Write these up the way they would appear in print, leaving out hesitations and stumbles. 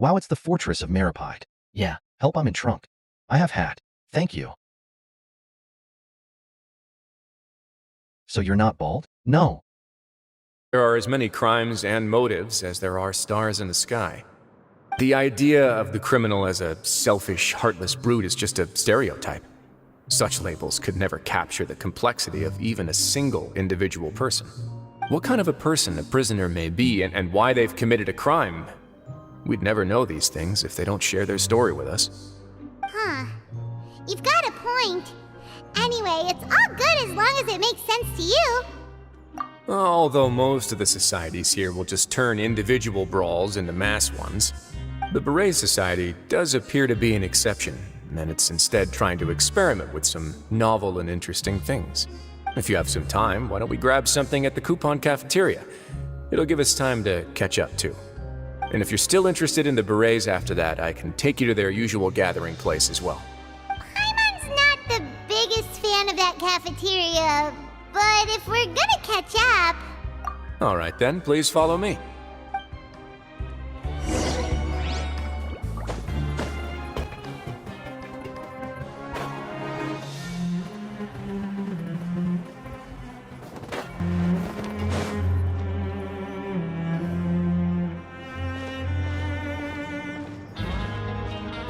Wow, it's the fortress of Maripide. Yeah, help, I'm in trunk. I have hat. Thank you. So you're not bald? No. There are as many crimes and motives as there are stars in the sky. The idea of the criminal as a selfish, heartless brute is just a stereotype. Such labels could never capture the complexity of even a single individual person. What kind of a person a prisoner may be and why they've committed a crime, we'd never know these things if they don't share their story with us. Huh. You've got a point. Anyway, it's all good as long as it makes sense to you. Although most of the societies here will just turn individual brawls into mass ones, the Beret Society does appear to be an exception, and it's instead trying to experiment with some novel and interesting things. If you have some time, why don't we grab something at the Coupon Cafeteria? It'll give us time to catch up too. And if you're still interested in the Berets after that, I can take you to their usual gathering place as well. Paimon's not the biggest fan of that cafeteria, but if we're gonna catch up... Alright then, please follow me.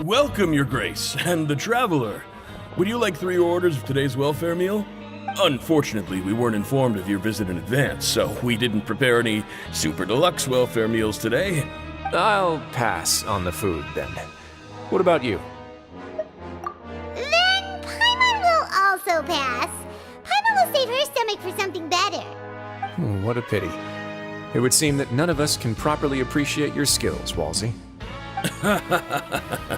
Welcome, Your Grace, and the Traveler. Would you like 3 orders of today's welfare meal? Unfortunately, we weren't informed of your visit in advance, so we didn't prepare any super deluxe welfare meals today. I'll pass on the food then. What about you? Then Paimon will also pass. Paimon will save her stomach for something better. What a pity. It would seem that none of us can properly appreciate your skills, Walsey.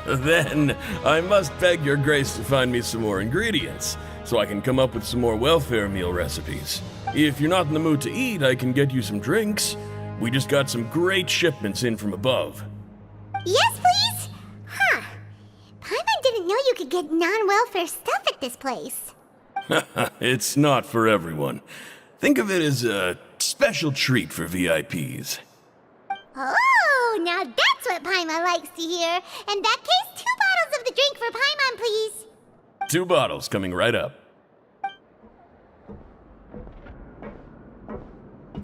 Then I must beg Your Grace to find me some more ingredients, so I can come up with some more welfare meal recipes. If you're not in the mood to eat, I can get you some drinks. We just got some great shipments in from above. Yes, please? Huh. Paimon didn't know you could get non-welfare stuff at this place. It's not for everyone. Think of it as a special treat for VIPs. Oh, now that's what Paimon likes to hear. In that case, 2 bottles of the drink for Paimon, please. 2 bottles coming right up.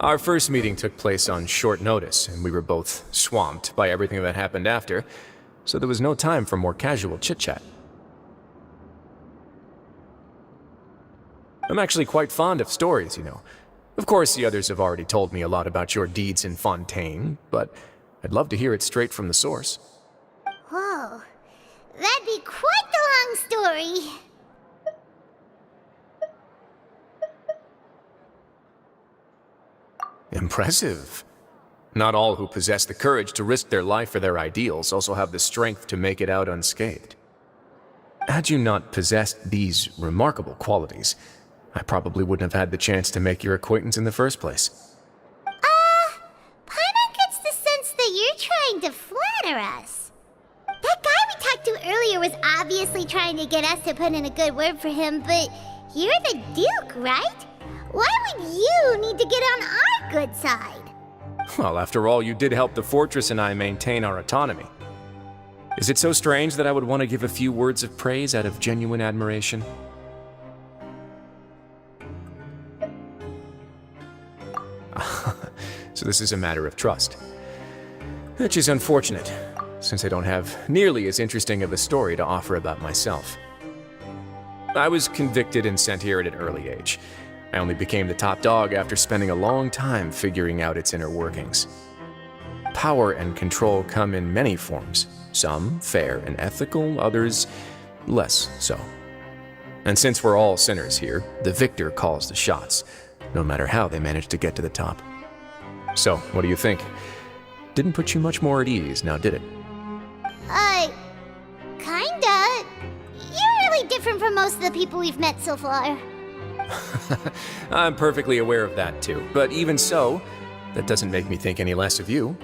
Our first meeting took place on short notice, and we were both swamped by everything that happened after, so there was no time for more casual chit-chat. I'm actually quite fond of stories, you know. Of course, the others have already told me a lot about your deeds in Fontaine, but I'd love to hear it straight from the source. Whoa. That'd be quite the long story. Impressive. Not all who possess the courage to risk their life for their ideals also have the strength to make it out unscathed. Had you not possessed these remarkable qualities, I probably wouldn't have had the chance to make your acquaintance in the first place. Paimon gets the sense that you're trying to flatter us. That guy we talked to earlier was obviously trying to get us to put in a good word for him, but you're the Duke, right? Why would you need to get on our good side? Well, after all, you did help the fortress and I maintain our autonomy. Is it so strange that I would want to give a few words of praise out of genuine admiration? So this is a matter of trust. Which is unfortunate, since I don't have nearly as interesting of a story to offer about myself. I was convicted and sent here at an early age. I only became the top dog after spending a long time figuring out its inner workings. Power and control come in many forms, some fair and ethical, others less so. And since we're all sinners here, the victor calls the shots, no matter how they manage to get to the top. So, what do you think? Didn't put you much more at ease, now did it? Kinda. You're really different from most of the people we've met so far. I'm perfectly aware of that too, but even so, that doesn't make me think any less of you.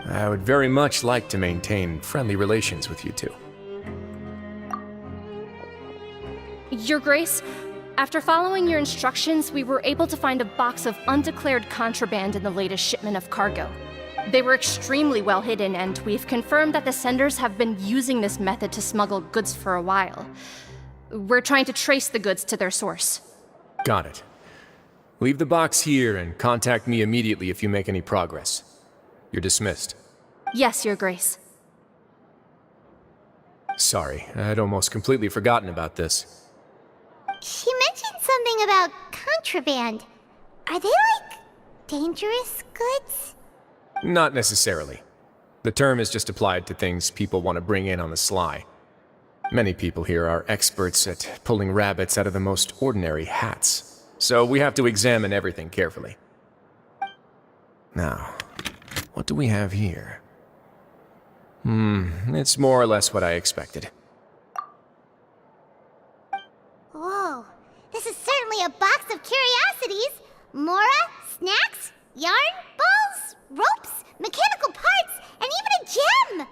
I would very much like to maintain friendly relations with you two. Your Grace, after following your instructions, we were able to find a box of undeclared contraband in the latest shipment of cargo. They were extremely well hidden, and we've confirmed that the senders have been using this method to smuggle goods for a while. We're trying to trace the goods to their source. Got it. Leave the box here and contact me immediately if you make any progress. You're dismissed. Yes, Your Grace. Sorry, I'd almost completely forgotten about this. She mentioned something about contraband. Are they, dangerous goods? Not necessarily. The term is just applied to things people want to bring in on the sly. Many people here are experts at pulling rabbits out of the most ordinary hats, so we have to examine everything carefully. Now, what do we have here? It's more or less what I expected. Whoa, this is certainly a box of curiosities. Mora, snacks, yarn, balls, ropes, mechanical parts, and even a gem!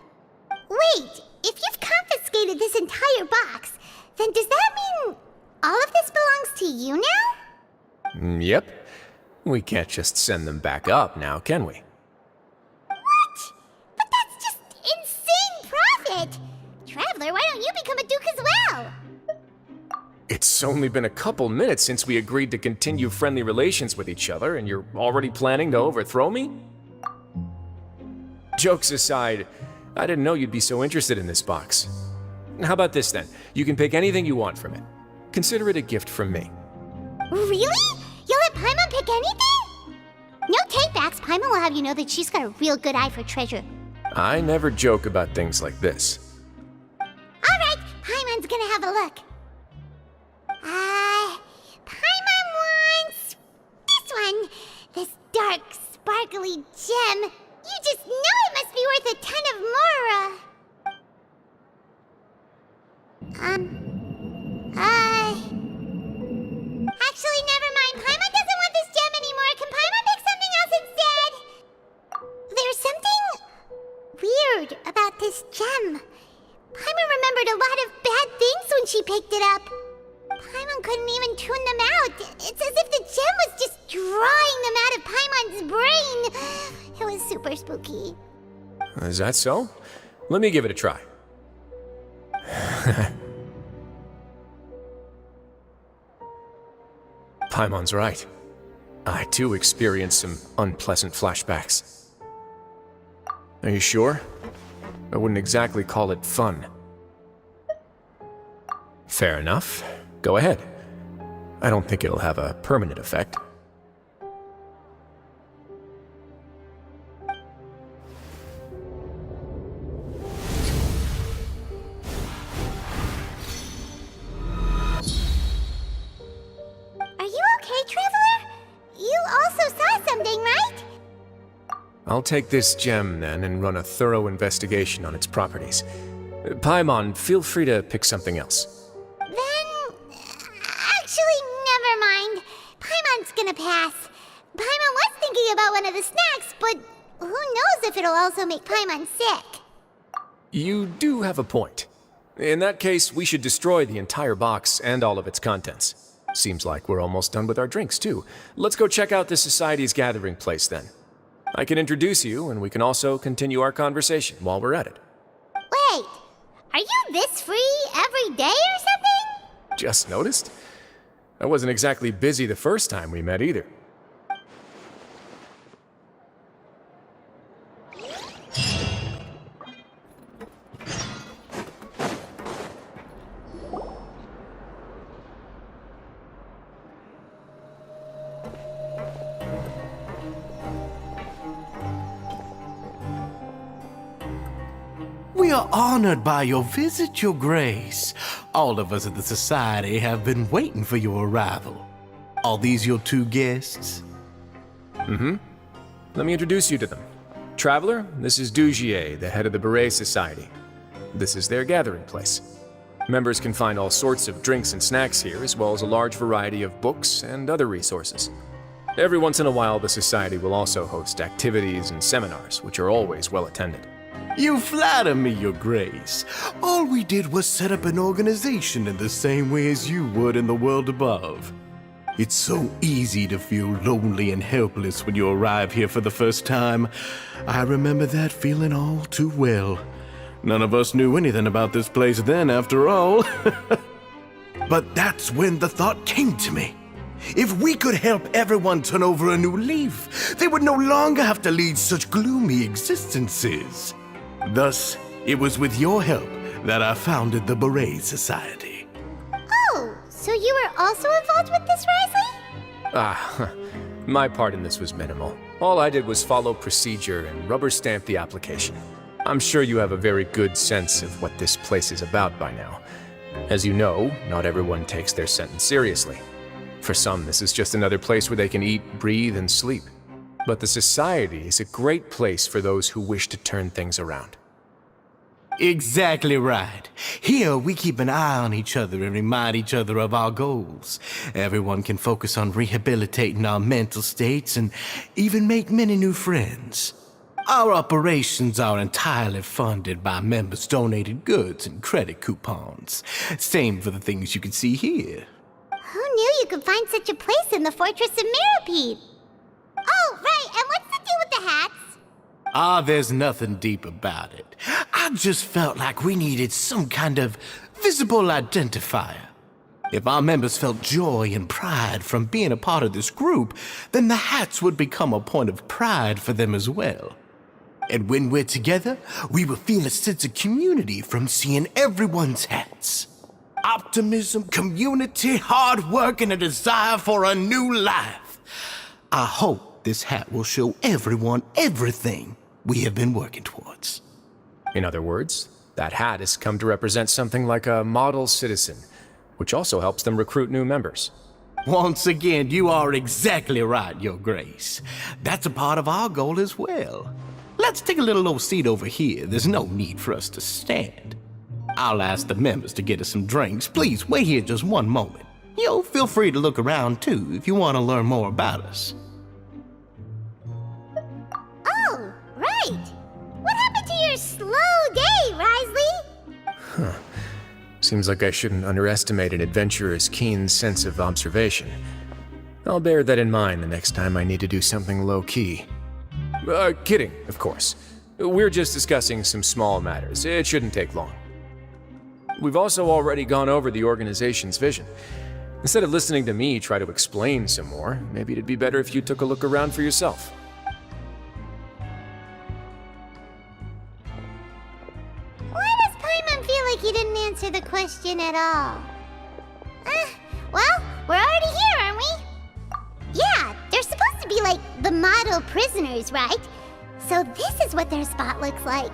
Wait, if you've confiscated this entire box, then does that mean all of this belongs to you now? Yep. We can't just send them back up now, can we? What? But that's just insane profit! Traveler, why don't you become a duke as well? It's only been a couple minutes since we agreed to continue friendly relations with each other, and you're already planning to overthrow me? Jokes aside, I didn't know you'd be so interested in this box. How about this then? You can pick anything you want from it. Consider it a gift from me. Really? You'll let Paimon pick anything? No takebacks. Paimon will have you know that she's got a real good eye for treasure. I never joke about things like this. Alright, Paimon's gonna have a look. Paimon wants this one. This dark, sparkly gem. You just know it must be worth a ton of Mora. Actually, never mind. Paimon doesn't want this gem anymore. Can Paimon pick something else instead? There's something weird about this gem. Paimon remembered a lot of bad things when she picked it up. Paimon couldn't even tune them out. It's as if the gem was just drawing them out of Paimon's brain. It was super spooky. Is that so? Let me give it a try. Paimon's right. I too experienced some unpleasant flashbacks. Are you sure? I wouldn't exactly call it fun. Fair enough. Go ahead. I don't think it'll have a permanent effect. Are you okay, Traveler? You also saw something, right? I'll take this gem then and run a thorough investigation on its properties. Paimon, feel free to pick something else. Actually, never mind. Paimon's gonna pass. Paimon was thinking about one of the snacks, but who knows if it'll also make Paimon sick. You do have a point. In that case, we should destroy the entire box and all of its contents. Seems like we're almost done with our drinks, too. Let's go check out the Society's gathering place, then. I can introduce you, and we can also continue our conversation while we're at it. Wait, are you this free every day or something? Just noticed? I wasn't exactly busy the first time we met, either. We are honored by your visit, Your Grace. All of us at the Society have been waiting for your arrival. Are these your two guests? Let me introduce you to them. Traveler, this is Dugier, the head of the Beret Society. This is their gathering place. Members can find all sorts of drinks and snacks here, as well as a large variety of books and other resources. Every once in a while, the Society will also host activities and seminars, which are always well attended. You flatter me, Your Grace. All we did was set up an organization in the same way as you would in the world above. It's so easy to feel lonely and helpless when you arrive here for the first time. I remember that feeling all too well. None of us knew anything about this place then, after all. But that's when the thought came to me. If we could help everyone turn over a new leaf, they would no longer have to lead such gloomy existences. Thus, it was with your help that I founded the Beret Society. Oh, so you were also involved with this, Wriothesley? My part in this was minimal. All I did was follow procedure and rubber stamp the application. I'm sure you have a very good sense of what this place is about by now. As you know, not everyone takes their sentence seriously. For some, this is just another place where they can eat, breathe, and sleep. But the Society is a great place for those who wish to turn things around. Exactly right. Here, we keep an eye on each other and remind each other of our goals. Everyone can focus on rehabilitating our mental states and even make many new friends. Our operations are entirely funded by members' donated goods and credit coupons. Same for the things you can see here. Who knew you could find such a place in the Fortress of Mirapede? Oh, right, and what's the deal with the hats? There's nothing deep about it. I just felt like we needed some kind of visible identifier. If our members felt joy and pride from being a part of this group, then the hats would become a point of pride for them as well. And when we're together, we will feel a sense of community from seeing everyone's hats. Optimism, community, hard work, and a desire for a new life. I hope this hat will show everyone everything we have been working towards. In other words, that hat has come to represent something like a model citizen, which also helps them recruit new members. Once again, you are exactly right, Your Grace. That's a part of our goal as well. Let's take a little old seat over here. There's no need for us to stand. I'll ask the members to get us some drinks. Please wait here just one moment. Feel free to look around too if you want to learn more about us. Oh, right. What happened to your slow day, Wriothesley? Seems like I shouldn't underestimate an adventurer's keen sense of observation. I'll bear that in mind the next time I need to do something low-key. Kidding, of course. We're just discussing some small matters. It shouldn't take long. We've also already gone over the organization's vision. Instead of listening to me try to explain some more, maybe it'd be better if you took a look around for yourself. Why does Paimon feel like he didn't answer the question at all? Well, we're already here, aren't we? Yeah, they're supposed to be like the model prisoners, right? So this is what their spot looks like.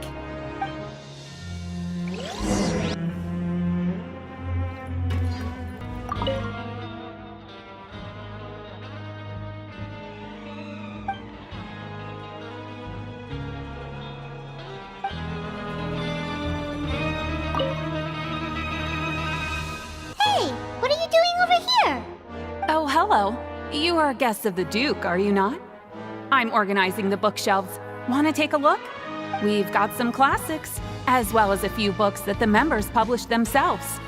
Oh, hello. You are guests of the Duke, are you not? I'm organizing the bookshelves. Want to take a look? We've got some classics, as well as a few books that the members publish themselves.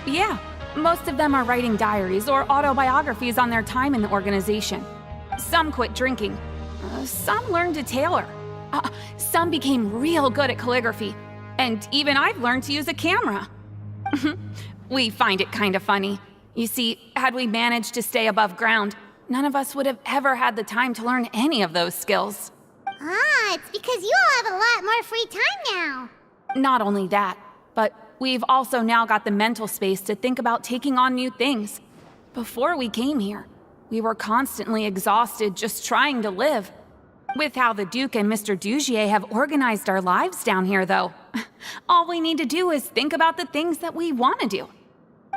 Yeah, most of them are writing diaries or autobiographies on their time in the organization. Some quit drinking. Some learned to tailor. Some became real good at calligraphy. And even I've learned to use a camera. We find it kind of funny. You see, had we managed to stay above ground, none of us would have ever had the time to learn any of those skills. It's because you all have a lot more free time now. Not only that, but we've also now got the mental space to think about taking on new things. Before we came here, we were constantly exhausted just trying to live. With how the Duke and Mr. Dugier have organized our lives down here, though, all we need to do is think about the things that we want to do.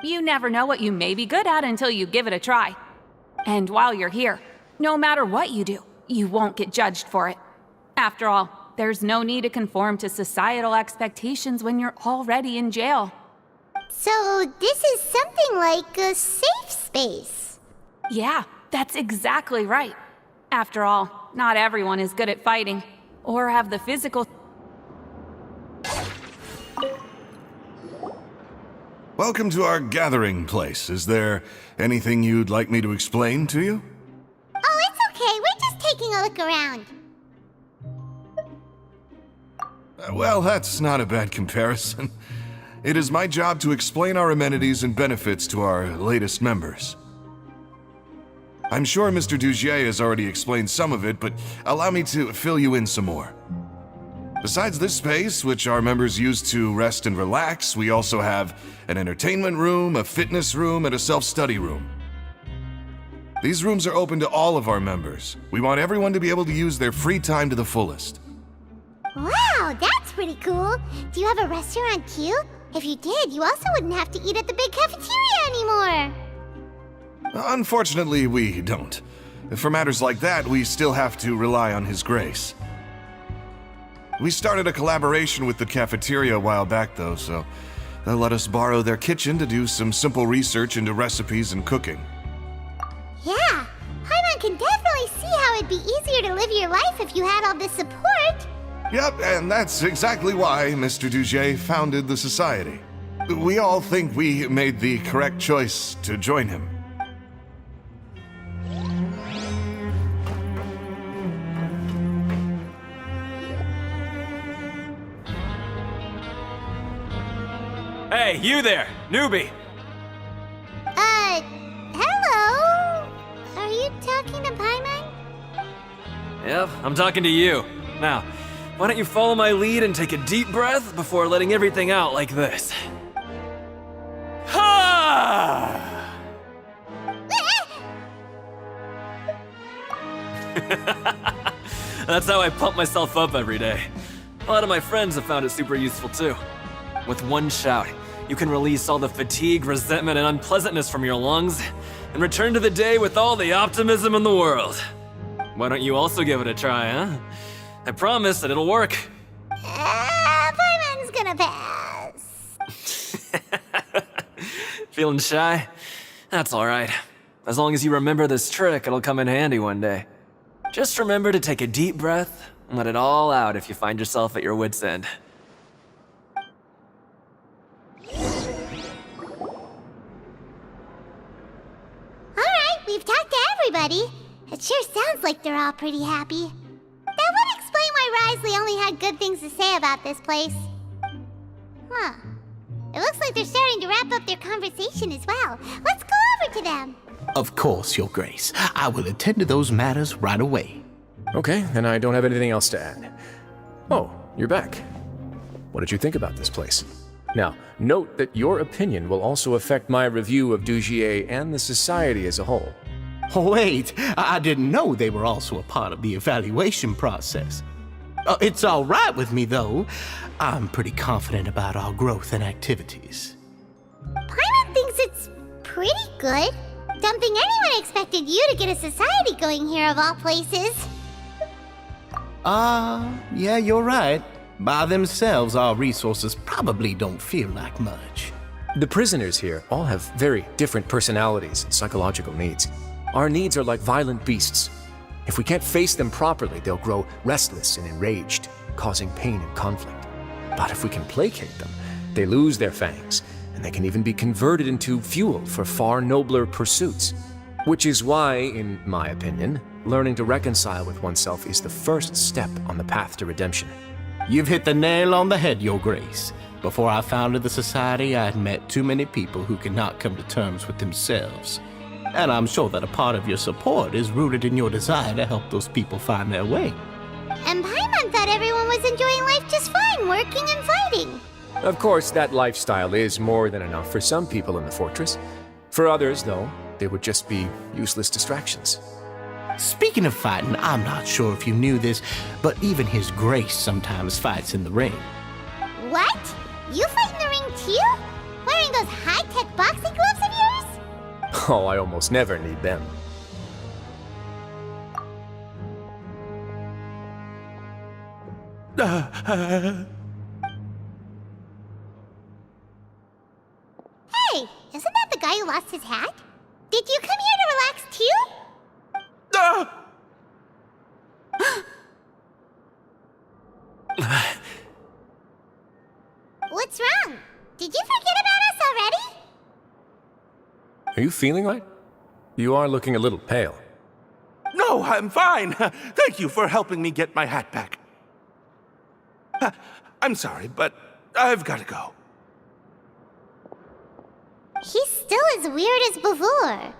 You never know what you may be good at until you give it a try. And while you're here, no matter what you do, you won't get judged for it. After all, there's no need to conform to societal expectations when you're already in jail. So this is something like a safe space. Yeah, that's exactly right. After all, not everyone is good at fighting, or have the physical... Welcome to our gathering place. Is there anything you'd like me to explain to you? Oh, it's okay. We're just taking a look around. Well, that's not a bad comparison. It is my job to explain our amenities and benefits to our latest members. I'm sure Mr. Dugier has already explained some of it, but allow me to fill you in some more. Besides this space, which our members use to rest and relax, we also have an entertainment room, a fitness room, and a self-study room. These rooms are open to all of our members. We want everyone to be able to use their free time to the fullest. Wow, that's pretty cool. Do you have a restaurant too? If you did, you also wouldn't have to eat at the big cafeteria anymore. Unfortunately, we don't. For matters like that, we still have to rely on His grace. We started a collaboration with the cafeteria a while back, though, so they'll let us borrow their kitchen to do some simple research into recipes and cooking. Yeah, Paimon can definitely see how it'd be easier to live your life if you had all this support. Yep, and that's exactly why Mr. Dugier founded the society. We all think we made the correct choice to join him. Hey, you there, newbie! Hello? Are you talking to Paimon? Yep, I'm talking to you. Now, why don't you follow my lead and take a deep breath before letting everything out like this? Ha! That's how I pump myself up every day. A lot of my friends have found it super useful too. With one shout, you can release all the fatigue, resentment, and unpleasantness from your lungs and return to the day with all the optimism in the world. Why don't you also give it a try, huh? I promise that it'll work. Paimon's gonna pass. Feeling shy? That's alright. As long as you remember this trick, it'll come in handy one day. Just remember to take a deep breath and let it all out if you find yourself at your wit's end. Alright, we've talked to everybody. It sure sounds like they're all pretty happy. That would explain why Wriothesley only had good things to say about this place. Huh. It looks like they're starting to wrap up their conversation as well. Let's go over to them. Of course, Your Grace. I will attend to those matters right away. Okay, then I don't have anything else to add. Oh, you're back. What did you think about this place? Now, note that your opinion will also affect my review of Dugier and the society as a whole. Wait, I didn't know they were also a part of the evaluation process. It's all right with me, though. I'm pretty confident about our growth and activities. Paimon thinks it's pretty good. Don't think anyone expected you to get a society going here of all places. Yeah, you're right. By themselves, our resources probably don't feel like much. The prisoners here all have very different personalities and psychological needs. Our needs are like violent beasts. If we can't face them properly, they'll grow restless and enraged, causing pain and conflict. But if we can placate them, they lose their fangs, and they can even be converted into fuel for far nobler pursuits. Which is why, in my opinion, learning to reconcile with oneself is the first step on the path to redemption. You've hit the nail on the head, Your Grace. Before I founded the society, I had met too many people who could not come to terms with themselves. And I'm sure that a part of your support is rooted in your desire to help those people find their way. And Paimon thought everyone was enjoying life just fine, working and fighting. Of course, that lifestyle is more than enough for some people in the fortress. For others, though, they would just be useless distractions. Speaking of fighting, I'm not sure if you knew this, but even His Grace sometimes fights in the ring. What? You fight in the ring too? Wearing those high-tech boxing gloves of yours? Oh, I almost never need them. Hey, isn't that the guy who lost his hat? Did you come here to relax too? What's wrong? Did you forget about us already? Are you feeling right? You are looking a little pale. No, I'm fine. Thank you for helping me get my hat back. I'm sorry, but I've got to go. He's still as weird as before.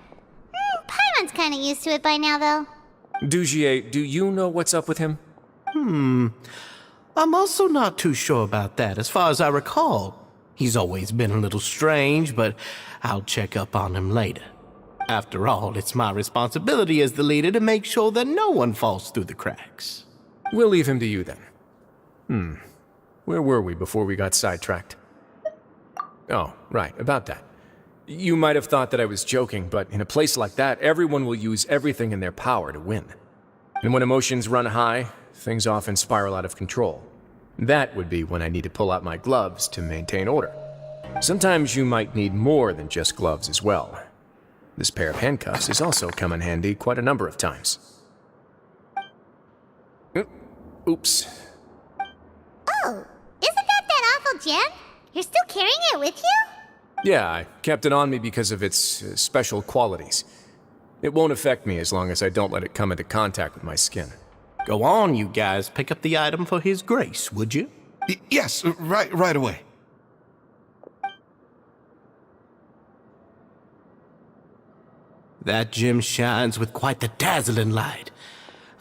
Paimon's kind of used to it by now, though. Dugier, do you know what's up with him? I'm also not too sure about that. As far as I recall, he's always been a little strange, but I'll check up on him later. After all, it's my responsibility as the leader to make sure that no one falls through the cracks. We'll leave him to you then. Where were we before we got sidetracked? Oh, right, about that. You might have thought that I was joking, but in a place like that, everyone will use everything in their power to win. And when emotions run high, things often spiral out of control. That would be when I need to pull out my gloves to maintain order. Sometimes you might need more than just gloves as well. This pair of handcuffs has also come in handy quite a number of times. Oops. Oh, isn't that awful gem? You're still carrying it with you? Yeah, I kept it on me because of its special qualities. It won't affect me as long as I don't let it come into contact with my skin. Go on, you guys. Pick up the item for His Grace, would you? Yes, right away. That gem shines with quite the dazzling light.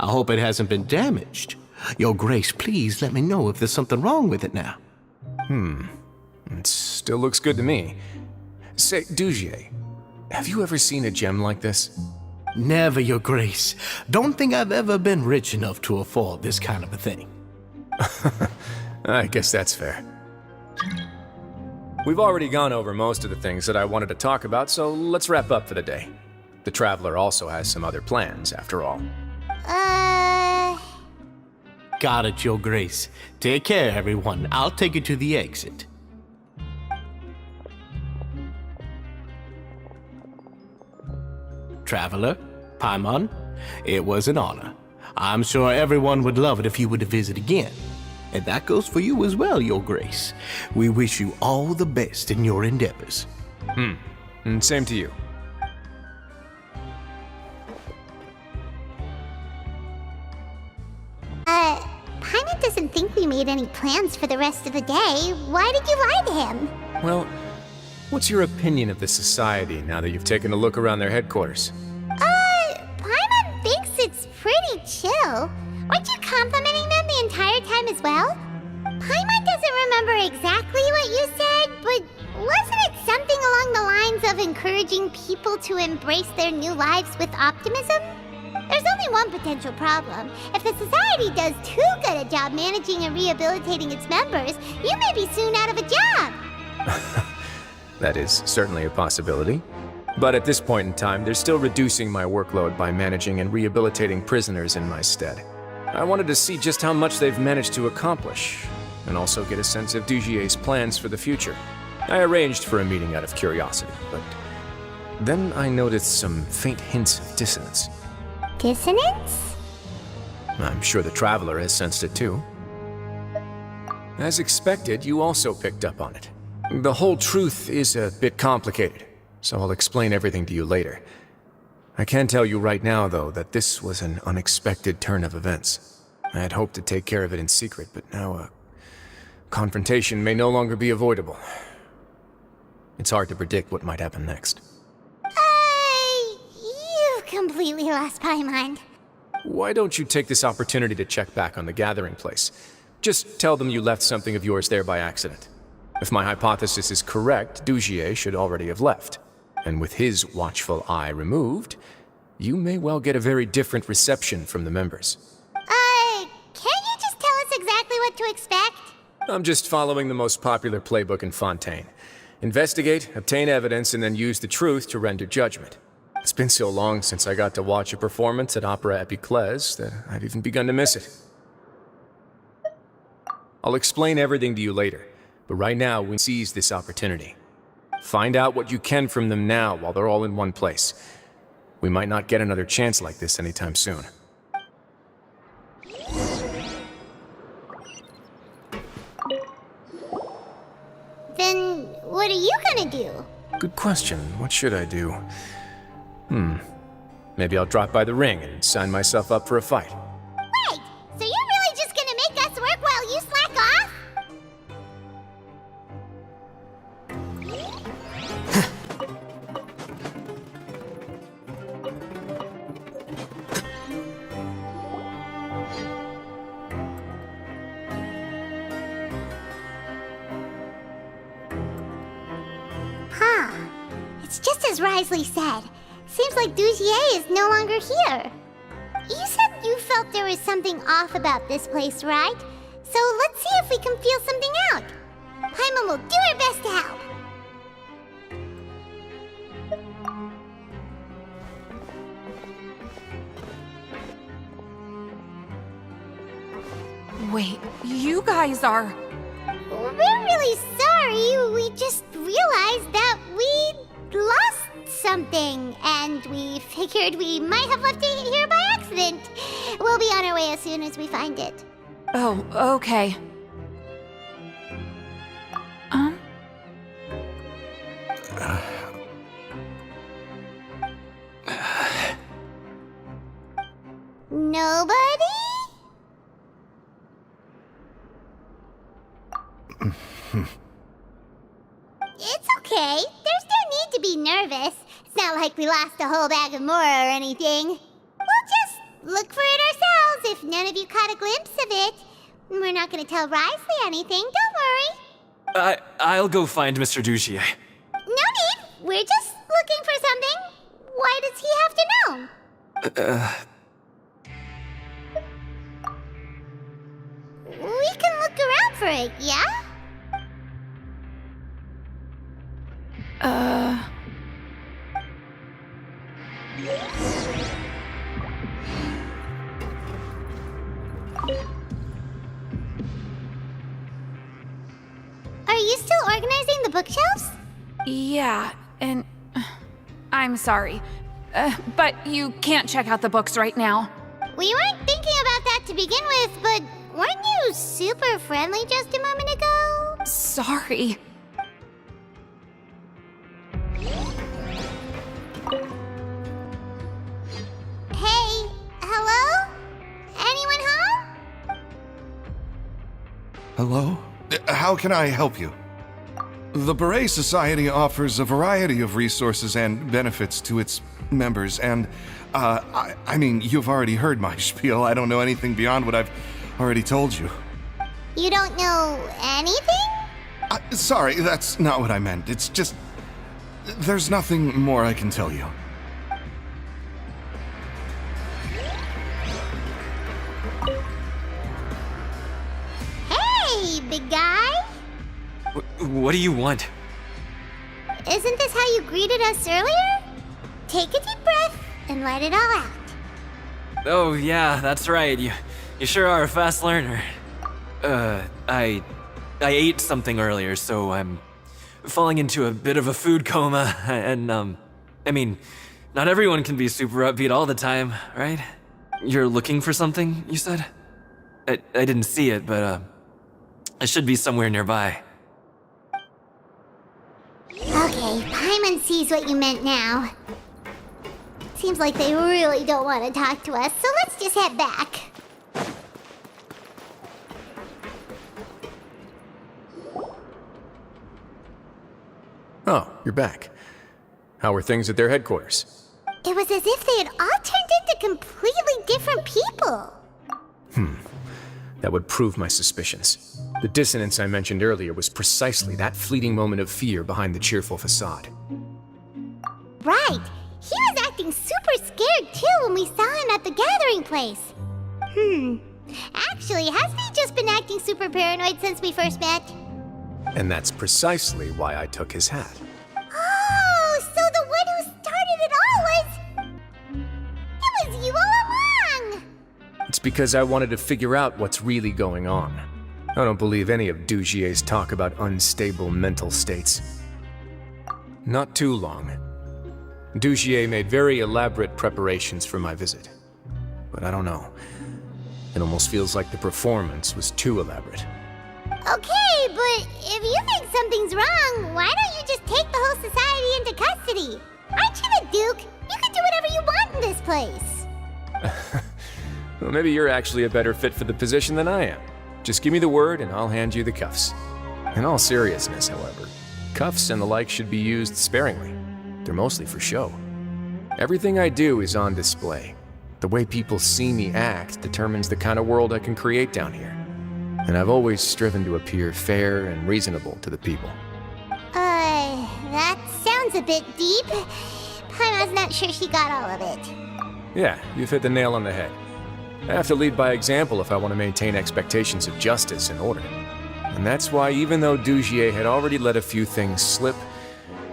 I hope it hasn't been damaged. Your Grace, please let me know if there's something wrong with it now. It still looks good to me. Say, Dugier, have you ever seen a gem like this? Never, Your Grace. Don't think I've ever been rich enough to afford this kind of a thing. I guess that's fair. We've already gone over most of the things that I wanted to talk about, so let's wrap up for the day. The Traveler also has some other plans, after all. Got it, Your Grace. Take care, everyone. I'll take you to the exit. Traveler, Paimon, it was an honor. I'm sure everyone would love it if you were to visit again. And that goes for you as well, Your Grace. We wish you all the best in your endeavors. And same to you. Paimon doesn't think we made any plans for the rest of the day. Why did you lie to him? Well, what's your opinion of the society now that you've taken a look around their headquarters? Paimon thinks it's pretty chill. Weren't you complimenting them the entire time as well? Paimon doesn't remember exactly what you said, but wasn't it something along the lines of encouraging people to embrace their new lives with optimism? There's only one potential problem. If the society does too good a job managing and rehabilitating its members, you may be soon out of a job. That is certainly a possibility. But at this point in time, they're still reducing my workload by managing and rehabilitating prisoners in my stead. I wanted to see just how much they've managed to accomplish, and also get a sense of Dugier's plans for the future. I arranged for a meeting out of curiosity, but then I noticed some faint hints of dissonance. Dissonance? I'm sure the Traveler has sensed it too. As expected, you also picked up on it. The whole truth is a bit complicated, so I'll explain everything to you later. I can tell you right now, though, that this was an unexpected turn of events. I had hoped to take care of it in secret, but now a confrontation may no longer be avoidable. It's hard to predict what might happen next. You've completely lost my mind. Why don't you take this opportunity to check back on the gathering place? Just tell them you left something of yours there by accident. If my hypothesis is correct, Dugier should already have left. And with his watchful eye removed, you may well get a very different reception from the members. Can't you just tell us exactly what to expect? I'm just following the most popular playbook in Fontaine. Investigate, obtain evidence, and then use the truth to render judgment. It's been so long since I got to watch a performance at Opera Epiclese that I've even begun to miss it. I'll explain everything to you later, but right now we seize this opportunity. Find out what you can from them now while they're all in one place. We might not get another chance like this anytime soon. Then what are you gonna do? Good question. What should I do? Maybe I'll drop by the ring and sign myself up for a fight. Wait, so you're really just gonna make us work while you slack off? Huh. It's just as Wriothesley said. Seems like Dugier is no longer here. You said you felt there was something off about this place, right? So let's see if we can feel something out. Paimon will do her best to help. Wait, you guys are... We're really sorry. We just realized that we lost something, and we figured we might have left it here by accident. We'll be on our way as soon as we find it. Oh, okay. Nobody? It's okay. There's no need to be nervous. It's not like we lost a whole bag of Mora or anything. We'll just look for it ourselves if none of you caught a glimpse of it. We're not gonna tell Wriothesley anything, don't worry. I'll go find Mr. Dugier. No need. We're just looking for something. Why does he have to know? We can look around for it, yeah? Are you still organizing the bookshelves? Yeah, and... I'm sorry. But you can't check out the books right now. We weren't thinking about that to begin with, but weren't you super friendly just a moment ago? Sorry. Hey, hello? Anyone home? Hello? How can I help you? The Beret Society offers a variety of resources and benefits to its members, and, I mean, you've already heard my spiel. I don't know anything beyond what I've already told you. You don't know anything? Sorry, that's not what I meant. It's just... there's nothing more I can tell you. Hey, big guy! What do you want? Isn't this how you greeted us earlier? Take a deep breath and let it all out. Oh, yeah, that's right. You sure are a fast learner. I ate something earlier, so I'm falling into a bit of a food coma, and, I mean, not everyone can be super upbeat all the time, right? You're looking for something, you said? I didn't see it, but, it should be somewhere nearby. Okay, Paimon sees what you meant now. Seems like they really don't want to talk to us, so let's just head back. Oh, you're back. How were things at their headquarters? It was as if they had all turned into completely different people. That would prove my suspicions. The dissonance I mentioned earlier was precisely that fleeting moment of fear behind the cheerful facade. Right. He was acting super scared too when we saw him at the gathering place. Actually, hasn't he just been acting super paranoid since we first met? And that's precisely why I took his hat. Oh, so the one who started it all was... It was you all along! It's because I wanted to figure out what's really going on. I don't believe any of Dugier's talk about unstable mental states. Not too long. Dugier made very elaborate preparations for my visit. But I don't know. It almost feels like the performance was too elaborate. Okay, but If you think something's wrong, why don't you just take the whole society into custody? Aren't you the Duke? You can do whatever you want in this place. Well, maybe you're actually a better fit for the position than I am. Just give me the word and I'll hand you the cuffs. In all seriousness, however, cuffs and the like should be used sparingly. They're mostly for show. Everything I do is on display. The way people see me act determines the kind of world I can create down here. And I've always striven to appear fair and reasonable to the people. That sounds a bit deep. Paimon's not sure she got all of it. Yeah, you've hit the nail on the head. I have to lead by example if I want to maintain expectations of justice and order. And that's why even though Dugier had already let a few things slip,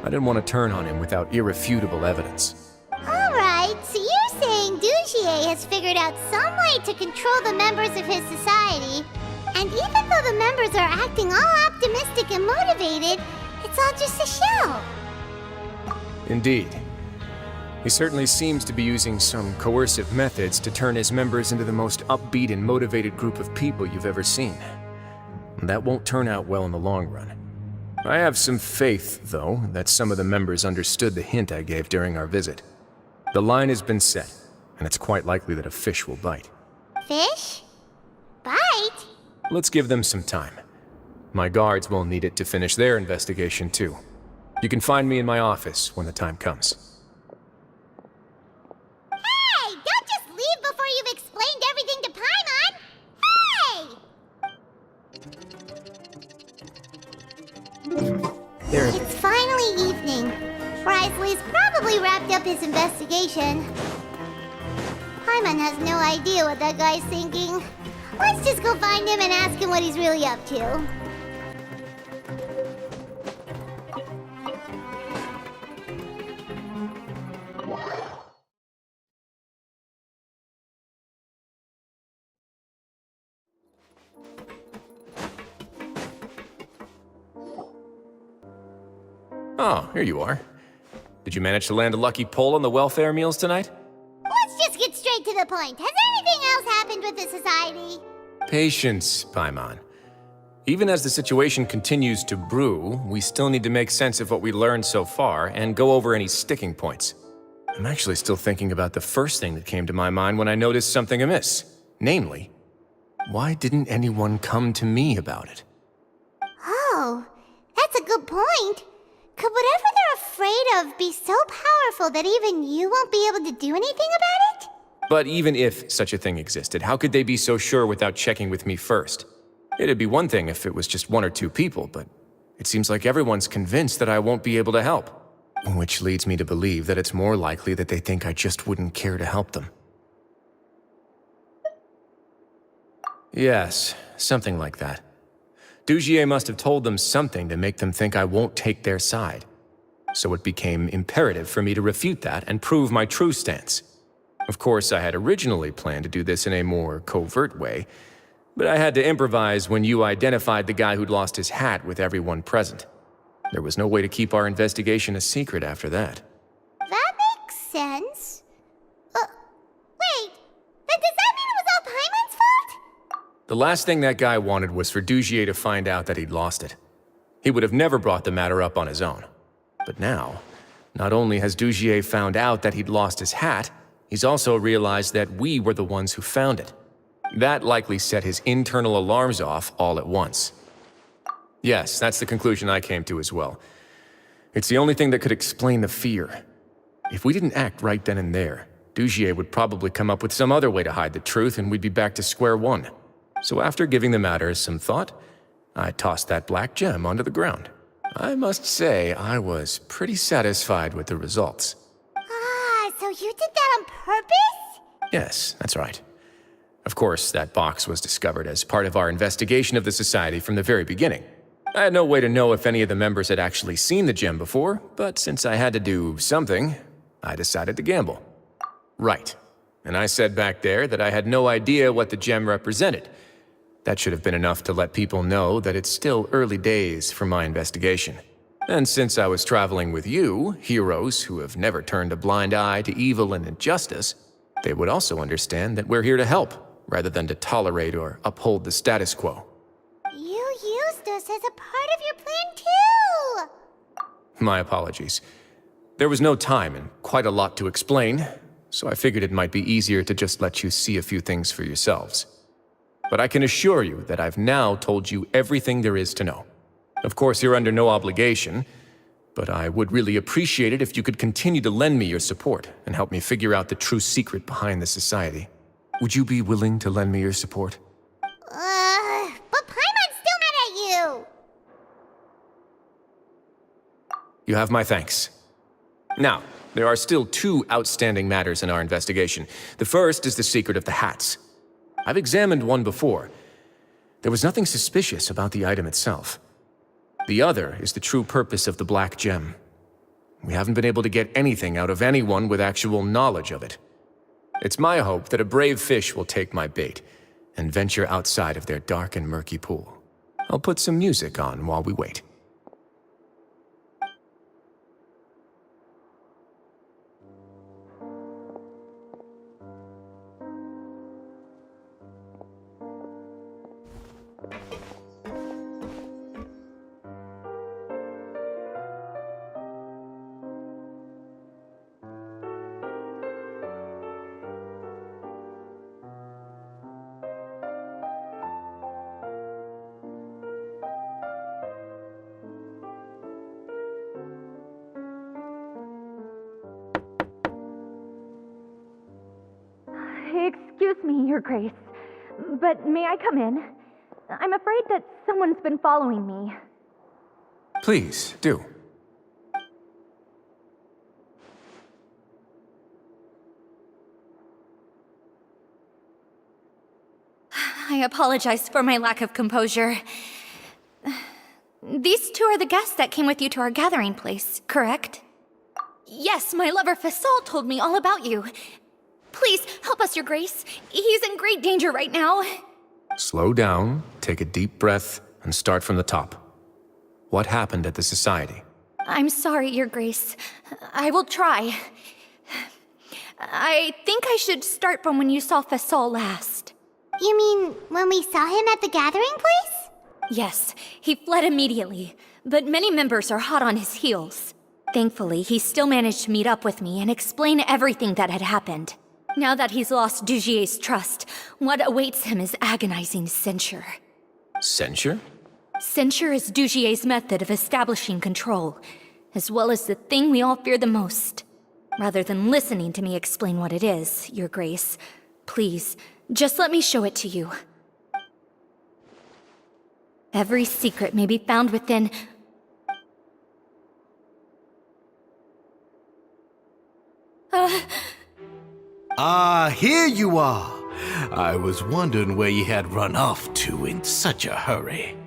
I didn't want to turn on him without irrefutable evidence. Alright, so you're saying Dugier has figured out some way to control the members of his society, and even though the members are acting all optimistic and motivated, it's all just a show. Indeed. He certainly seems to be using some coercive methods to turn his members into the most upbeat and motivated group of people you've ever seen. That won't turn out well in the long run. I have some faith, though, that some of the members understood the hint I gave during our visit. The line has been set, and it's quite likely that a fish will bite. Fish? Bite? Let's give them some time. My guards will need it to finish their investigation, too. You can find me in my office when the time comes. Hey! Don't just leave before you've explained everything to Paimon! Hey! There. It's finally evening. Wriothesley's probably wrapped up his investigation. Paimon has no idea what that guy's thinking. Let's just go find him and ask him what he's really up to. Oh, here you are. Did you manage to land a lucky pull on the welfare meals tonight? Let's just get straight to the point. Has anything else happened with the society? Patience, Paimon. Even as the situation continues to brew, we still need to make sense of what we learned so far and go over any sticking points. I'm actually still thinking about the first thing that came to my mind when I noticed something amiss. Namely, why didn't anyone come to me about it? Oh, that's a good point. Could whatever they're afraid of be so powerful that even you won't be able to do anything about it? But even if such a thing existed, how could they be so sure without checking with me first? It'd be one thing if it was just one or two people, but it seems like everyone's convinced that I won't be able to help. Which leads me to believe that it's more likely that they think I just wouldn't care to help them. Yes, something like that. Dugier must have told them something to make them think I won't take their side. So it became imperative for me to refute that and prove my true stance. Of course, I had originally planned to do this in a more covert way, but I had to improvise when you identified the guy who'd lost his hat with everyone present. There was no way to keep our investigation a secret after that. That makes sense. Wait, then does that mean it was all Paimon's fault? The last thing that guy wanted was for Dugier to find out that he'd lost it. He would have never brought the matter up on his own. But now, not only has Dugier found out that he'd lost his hat, he's also realized that we were the ones who found it. That likely set his internal alarms off all at once. Yes, that's the conclusion I came to as well. It's the only thing that could explain the fear. If we didn't act right then and there, Dugier would probably come up with some other way to hide the truth and we'd be back to square one. So after giving the matter some thought, I tossed that black gem onto the ground. I must say, I was pretty satisfied with the results. Ah, so you did that on purpose? Yes, that's right. Of course, that box was discovered as part of our investigation of the society from the very beginning. I had no way to know if any of the members had actually seen the gem before, but since I had to do something, I decided to gamble. Right. And I said back there that I had no idea what the gem represented. That should have been enough to let people know that it's still early days for my investigation. And since I was traveling with you, heroes who have never turned a blind eye to evil and injustice, they would also understand that we're here to help, rather than to tolerate or uphold the status quo. You used us as a part of your My apologies. There was no time and quite a lot to explain, so I figured it might be easier to just let you see a few things for yourselves. But I can assure you that I've now told you everything there is to know. Of course, you're under no obligation, but I would really appreciate it if you could continue to lend me your support and help me figure out the true secret behind the society. Would you be willing to lend me your support? But Paimon's still mad at you! You have my thanks. Now, there are still two outstanding matters in our investigation. The first is the secret of the hats. I've examined one before. There was nothing suspicious about the item itself. The other is the true purpose of the black gem. We haven't been able to get anything out of anyone with actual knowledge of it. It's my hope that a brave fish will take my bait and venture outside of their dark and murky pool. I'll put some music on while we wait. Excuse me, Your Grace, but may I come in? I'm afraid that someone's been following me. Please, do. I apologize for my lack of composure. These two are the guests that came with you to our gathering place, correct? Yes, my lover Fasol told me all about you. Please, help us, Your Grace. He's in great danger right now. Slow down, take a deep breath, and start from the top. What happened at the society? I'm sorry, Your Grace. I will try. I think I should start from when you saw Fasol last. You mean when we saw him at the gathering place? Yes, he fled immediately, but many members are hot on his heels. Thankfully, he still managed to meet up with me and explain everything that had happened. Now that he's lost Dugier's trust, what awaits him is agonizing censure. Censure? Censure is Dugier's method of establishing control, as well as the thing we all fear the most. Rather than listening to me explain what it is, Your Grace, please, just let me show it to you. Every secret may be found within... Here you are. I was wondering where you had run off to in such a hurry.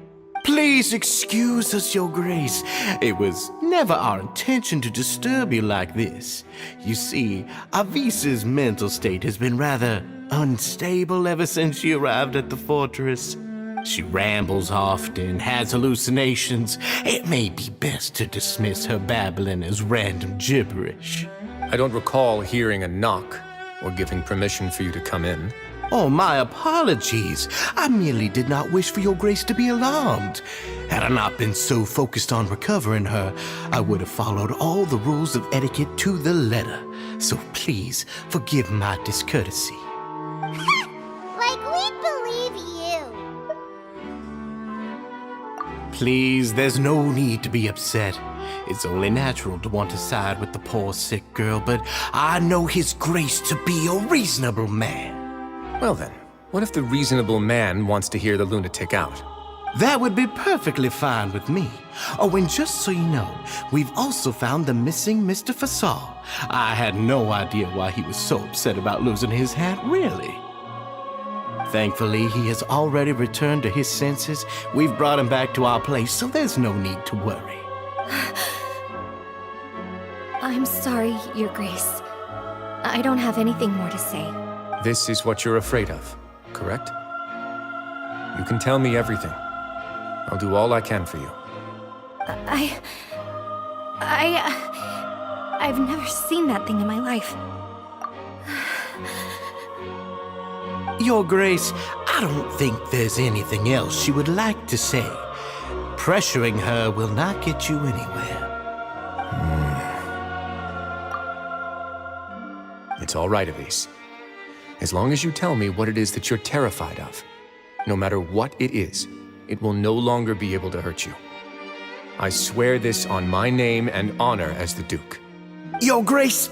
Please excuse us, Your Grace. It was never our intention to disturb you like this. You see, Avisa's mental state has been rather unstable ever since she arrived at the fortress. She rambles often, has hallucinations. It may be best to dismiss her babbling as random gibberish. I don't recall hearing a knock or giving permission for you to come in. Oh, my apologies. I merely did not wish for Your Grace to be alarmed. Had I not been so focused on recovering her, I would have followed all the rules of etiquette to the letter. So please, forgive my discourtesy. Like we believe you. Please, there's no need to be upset. It's only natural to want to side with the poor sick girl, but I know His Grace to be a reasonable man. Well then, what if the reasonable man wants to hear the lunatic out? That would be perfectly fine with me. Oh, and just so you know, we've also found the missing Mr. Fasol. I had no idea why he was so upset about losing his hat, really. Thankfully, he has already returned to his senses. We've brought him back to our place, so there's no need to worry. I'm sorry, Your Grace. I don't have anything more to say. This is what you're afraid of, correct? You can tell me everything. I'll do all I can for you. I've never seen that thing in my life. Your Grace, I don't think there's anything else she would like to say. Pressuring her will not get you anywhere. It's all right, Elise. As long as you tell me what it is that you're terrified of, no matter what it is, it will no longer be able to hurt you. I swear this on my name and honor as the Duke. Your Grace,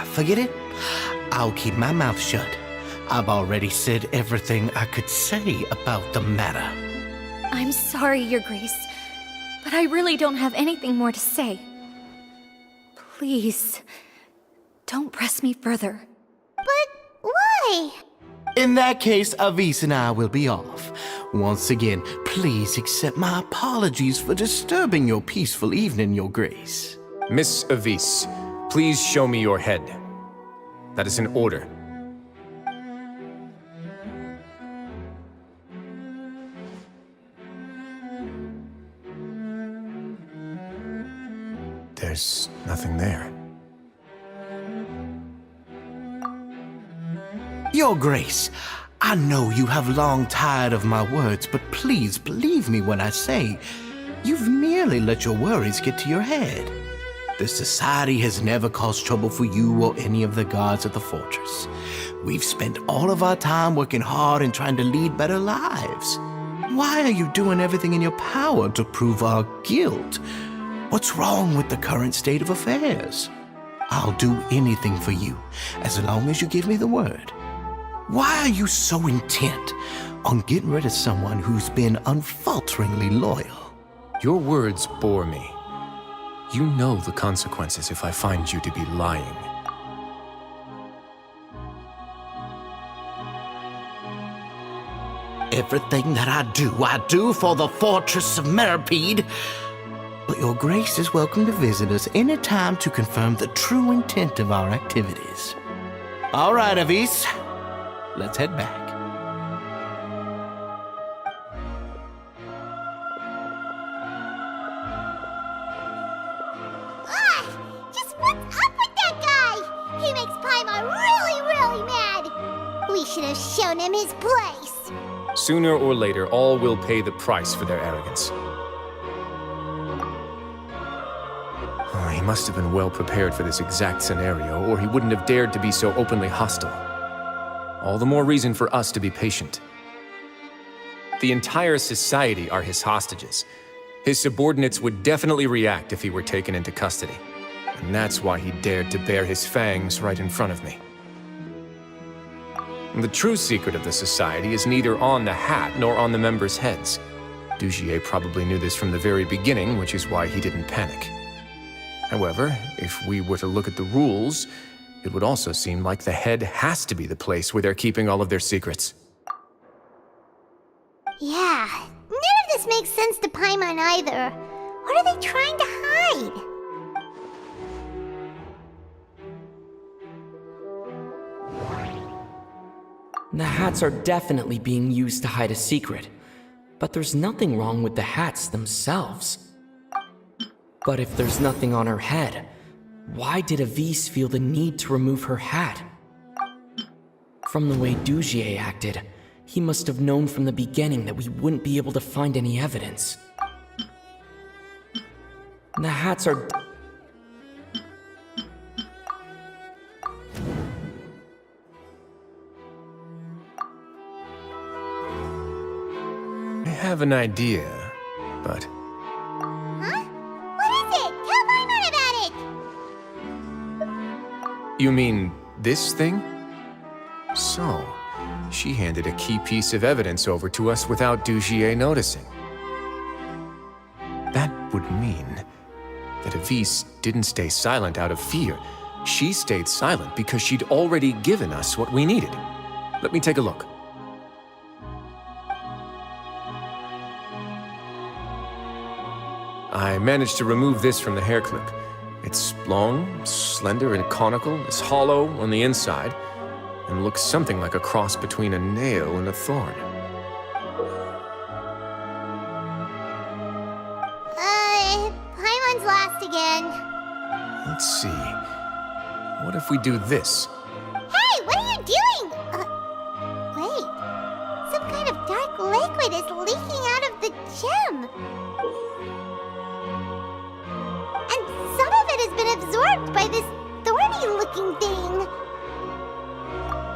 forget it. I'll keep my mouth shut. I've already said everything I could say about the matter. I'm sorry, Your Grace, but I really don't have anything more to say. Please, don't press me further. But why? In that case, Avis and I will be off. Once again, please accept my apologies for disturbing your peaceful evening, Your Grace. Miss Avis, please show me your head. That is an order. There's nothing there. Your Grace, I know you have long tired of my words, but please believe me when I say you've merely let your worries get to your head. The Society has never caused trouble for you or any of the guards at the fortress. We've spent all of our time working hard and trying to lead better lives. Why are you doing everything in your power to prove our guilt? What's wrong with the current state of affairs? I'll do anything for you, as long as you give me the word. Why are you so intent on getting rid of someone who's been unfalteringly loyal? Your words bore me. You know the consequences if I find you to be lying. Everything that I do for the Fortress of Meripede. But Your Grace is welcome to visit us any time to confirm the true intent of our activities. All right, Avis. Let's head back. Just what's up with that guy? He makes Paimon really, really mad. We should have shown him his place. Sooner or later, all will pay the price for their arrogance. He must have been well prepared for this exact scenario, or he wouldn't have dared to be so openly hostile. All the more reason for us to be patient. The entire society are his hostages. His subordinates would definitely react if he were taken into custody. And that's why he dared to bare his fangs right in front of me. The true secret of the society is neither on the hat nor on the members' heads. Dugier probably knew this from the very beginning, which is why he didn't panic. However, if we were to look at the rules, it would also seem like the head has to be the place where they're keeping all of their secrets. Yeah, none of this makes sense to Paimon either. What are they trying to hide? The hats are definitely being used to hide a secret, but there's nothing wrong with the hats themselves. But if there's nothing on her head, why did Avis feel the need to remove her hat? From the way Dugier acted, he must have known from the beginning that we wouldn't be able to find any evidence. The hats are... I have an idea, but... Huh? What is it? Tell Paimon about it! You mean this thing? So, she handed a key piece of evidence over to us without Dugier noticing. That would mean that Avis didn't stay silent out of fear. She stayed silent because she'd already given us what we needed. Let me take a look. I managed to remove this from the hair clip. It's long, slender, and conical. It's hollow on the inside, and looks something like a cross between a nail and a thorn. Paimon's lost again. Let's see. What if we do this? Hey, what are you doing? Wait. Some kind of dark liquid is leaking out of the gem. And some of it has been absorbed by this thorny nasty-looking thing.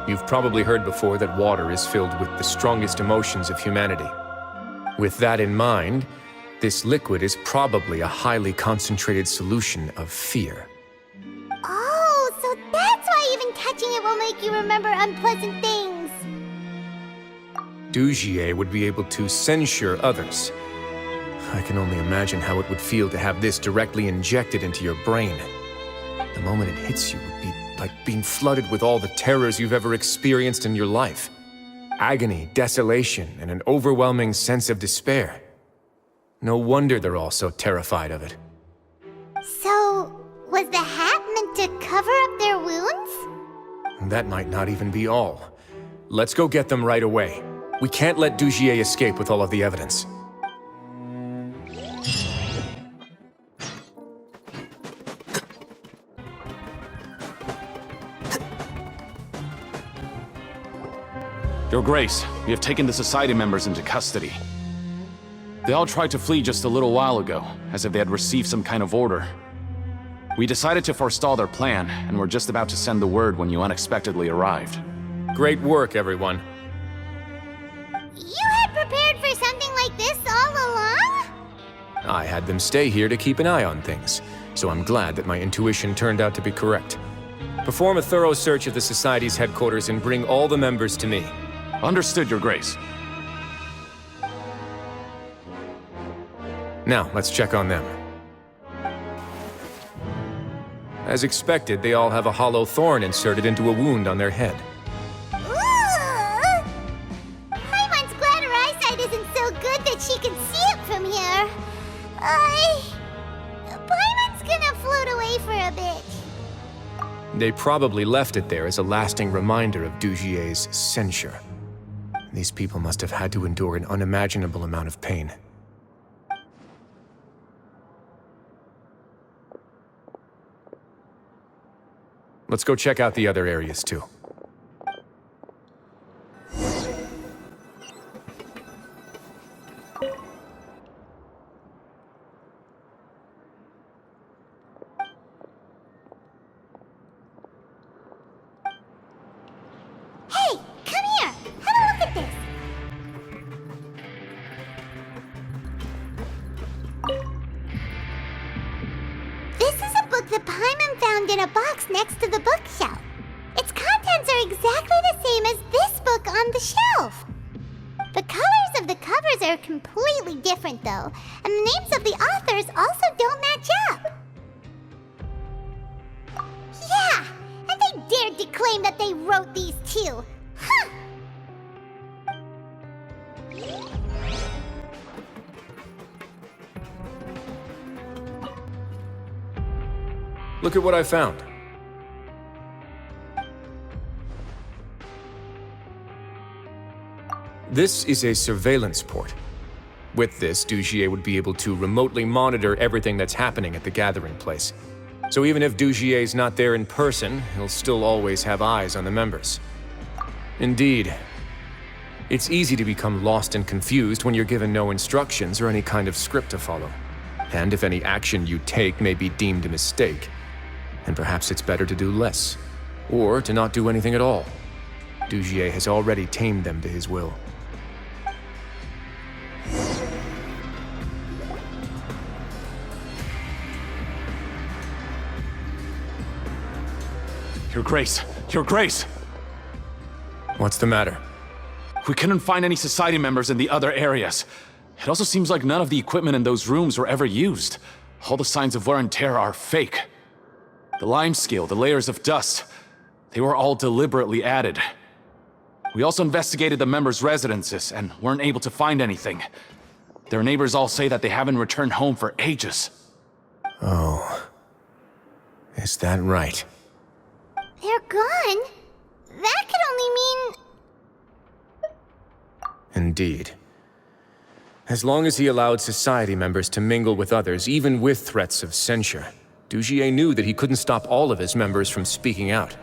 You've probably heard before that water is filled with the strongest emotions of humanity. With that in mind, this liquid is probably a highly concentrated solution of fear. Oh, so that's why even touching it will make you remember unpleasant things. Dugier would be able to censure others. I can only imagine how it would feel to have this directly injected into your brain. The moment it hits you would be like being flooded with all the terrors you've ever experienced in your life. Agony, desolation, and an overwhelming sense of despair. No wonder they're all so terrified of it. So, was the hat meant to cover up their wounds? That might not even be all. Let's go get them right away. We can't let Dugier escape with all of the evidence. Your Grace, we have taken the Society members into custody. They all tried to flee just a little while ago, as if they had received some kind of order. We decided to forestall their plan, and were just about to send the word when you unexpectedly arrived. Great work, everyone. You had prepared for something like this all along? I had them stay here to keep an eye on things, so I'm glad that my intuition turned out to be correct. Perform a thorough search of the Society's headquarters and bring all the members to me. Understood, Your Grace. Now, let's check on them. As expected, they all have a hollow thorn inserted into a wound on their head. Ooh! Paimon's glad her eyesight isn't so good that she can see it from here. Paimon's gonna float away for a bit. They probably left it there as a lasting reminder of Dugier's censure. These people must have had to endure an unimaginable amount of pain. Let's go check out the other areas, too. Hey, come here! Have a look at this! This is a book that Paimon found in a box next to the bookshelf. Its contents are exactly the same as this book on the shelf. The colors of the covers are completely different, though, and the names of the authors also don't match up. Yeah, and they dared to claim that they wrote these too. Huh! Look at what I found. This is a surveillance port. With this, Dugier would be able to remotely monitor everything that's happening at the gathering place. So even if Dugier's not there in person, he'll still always have eyes on the members. Indeed. It's easy to become lost and confused when you're given no instructions or any kind of script to follow. And if any action you take may be deemed a mistake, then perhaps it's better to do less, or to not do anything at all. Dugier has already tamed them to his will. Your Grace! Your Grace! What's the matter? We couldn't find any Society members in the other areas. It also seems like none of the equipment in those rooms were ever used. All the signs of wear and tear are fake. The lime scale, the layers of dust, they were all deliberately added. We also investigated the members' residences and weren't able to find anything. Their neighbors all say that they haven't returned home for ages. Oh. Is that right? They're gone? That could only mean... Indeed. As long as he allowed Society members to mingle with others, even with threats of censure, Dugier knew that he couldn't stop all of his members from speaking out.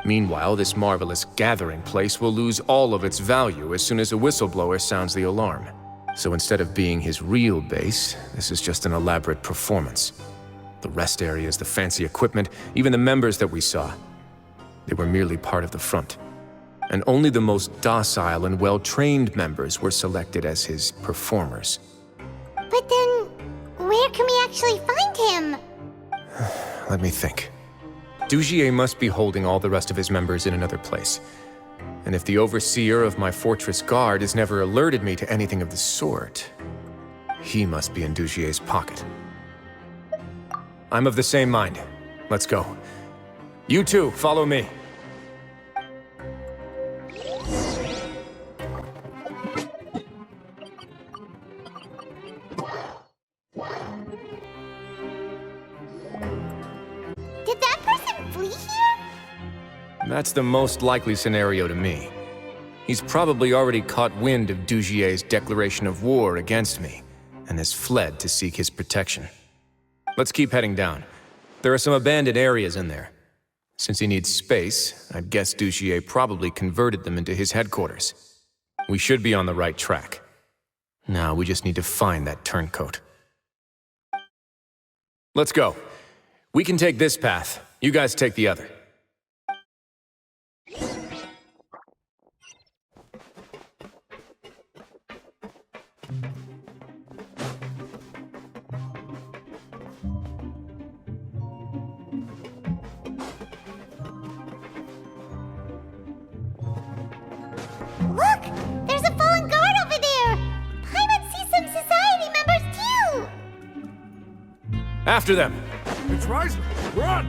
Meanwhile, this marvelous gathering place will lose all of its value as soon as a whistleblower sounds the alarm. So instead of being his real base, this is just an elaborate performance. The rest areas, the fancy equipment, even the members that we saw. They were merely part of the front. And only the most docile and well-trained members were selected as his performers. But then, where can we actually find him? Let me think. Dugier must be holding all the rest of his members in another place. And if the overseer of my fortress guard has never alerted me to anything of the sort, he must be in Dugier's pocket. I'm of the same mind. Let's go. You two, follow me. Did that person flee here? That's the most likely scenario to me. He's probably already caught wind of Dugier's declaration of war against me, and has fled to seek his protection. Let's keep heading down. There are some abandoned areas in there. Since he needs space, I'd guess Dugier probably converted them into his headquarters. We should be on the right track. Now we just need to find that turncoat. Let's go. We can take this path. You guys take the other. Look! There's a fallen guard over there! Paimon sees some society members too! After them! It's Wriothesley! Run!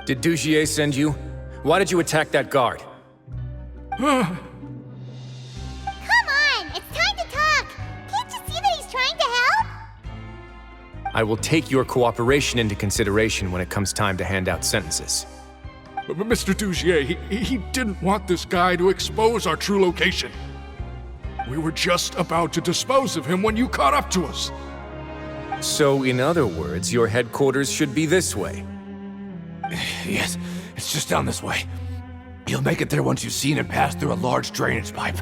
Did Dugier send you? Why did you attack that guard? Come on! It's time to talk! Can't you see that he's trying to help? I will take your cooperation into consideration when it comes time to hand out sentences. But Mr. Dugier, he didn't want this guy to expose our true location. We were just about to dispose of him when you caught up to us. So, in other words, your headquarters should be this way. Yes, it's just down this way. You'll make it there once you've seen him pass through a large drainage pipe.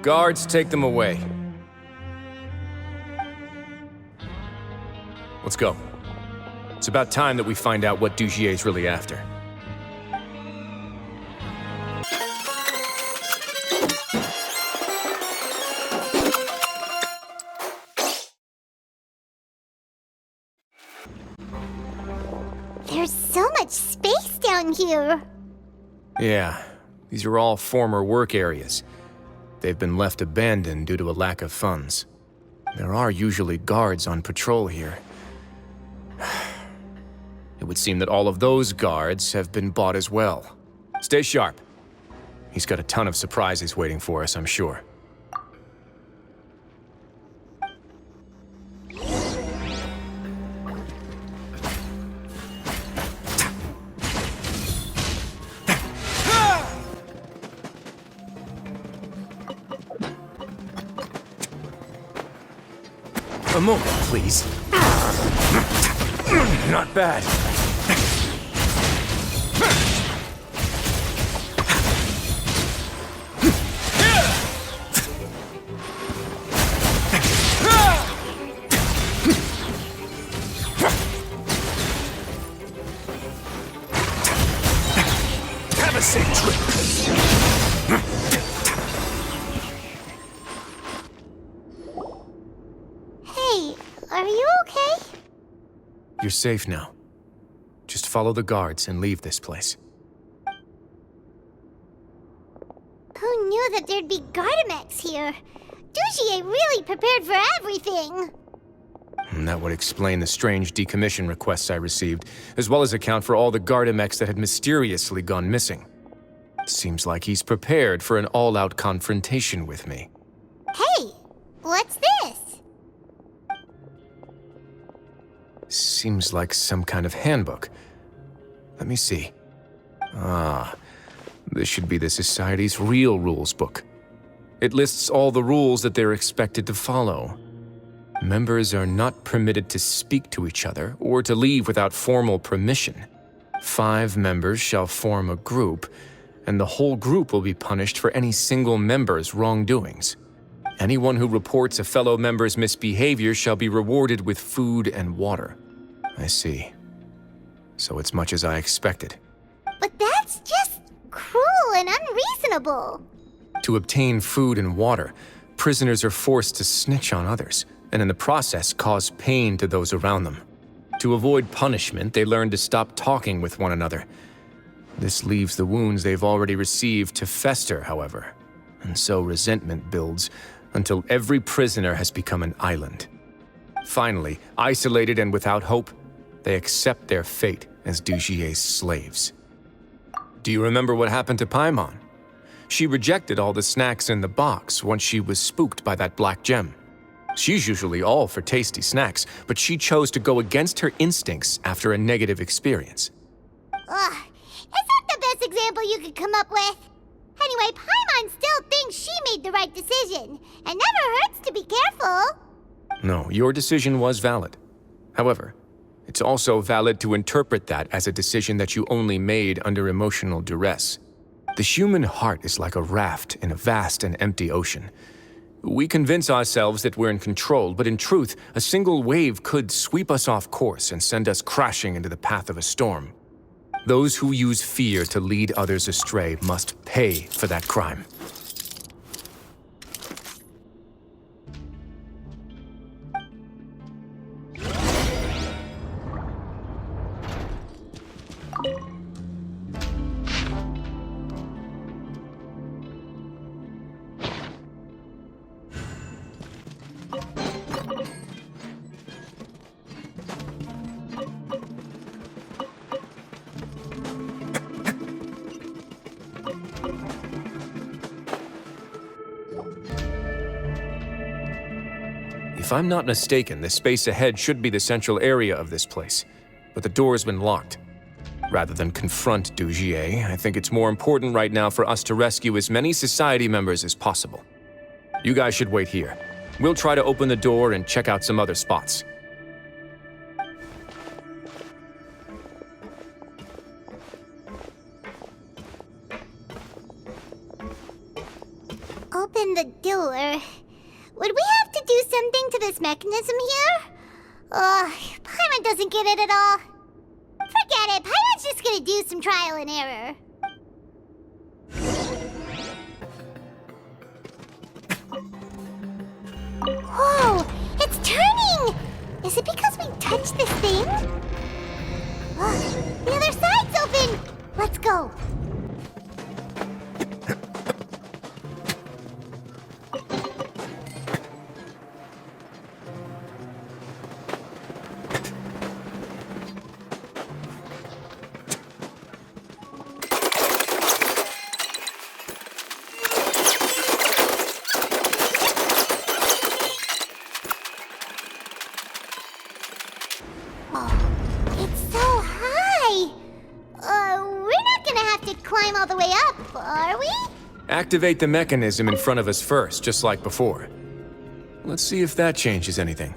Guards, take them away. Let's go. It's about time that we find out what Dugier's really after. There's so much space down here! Yeah, these are all former work areas. They've been left abandoned due to a lack of funds. There are usually guards on patrol here. It would seem that all of those guards have been bought as well. Stay sharp. He's got a ton of surprises waiting for us, I'm sure. A moment, please. Not bad. Have a safe trip. Hey, are you okay? You're safe now. Just follow the guards and leave this place. Who knew that there'd be Gardamex here? Dugier really prepared for everything! And that would explain the strange decommission requests I received, as well as account for all the Gardamex that had mysteriously gone missing. Seems like he's prepared for an all-out confrontation with me. Hey, what's this? Seems like some kind of handbook. Let me see. Ah, this should be the Society's real rules book. It lists all the rules that they're expected to follow. Members are not permitted to speak to each other or to leave without formal permission. 5 members shall form a group, and the whole group will be punished for any single member's wrongdoings. Anyone who reports a fellow member's misbehavior shall be rewarded with food and water. I see. So it's much as I expected. But that's just cruel and unreasonable. To obtain food and water, prisoners are forced to snitch on others, and in the process cause pain to those around them. To avoid punishment, they learn to stop talking with one another. This leaves the wounds they've already received to fester, however, and so resentment builds until every prisoner has become an island. Finally, isolated and without hope, they accept their fate as Dugier's slaves. Do you remember what happened to Paimon? She rejected all the snacks in the box once she was spooked by that black gem. She's usually all for tasty snacks, but she chose to go against her instincts after a negative experience. Ugh, is that the best example you could come up with? Anyway, Paimon still thinks she made the right decision, and never hurts to be careful. No, your decision was valid. However, it's also valid to interpret that as a decision that you only made under emotional duress. The human heart is like a raft in a vast and empty ocean. We convince ourselves that we're in control, but in truth, a single wave could sweep us off course and send us crashing into the path of a storm. Those who use fear to lead others astray must pay for that crime. If I'm not mistaken, the space ahead should be the central area of this place, but the door's been locked. Rather than confront Dugier, I think it's more important right now for us to rescue as many society members as possible. You guys should wait here. We'll try to open the door and check out some other spots. Open the door. Would we have to do something to this mechanism here? Paimon doesn't get it at all. Forget it, Paimon's just gonna do some trial and error. Whoa, it's turning! Is it because we touched this thing? The other side's open! Let's go. Activate the mechanism in front of us first, just like before. Let's see if that changes anything.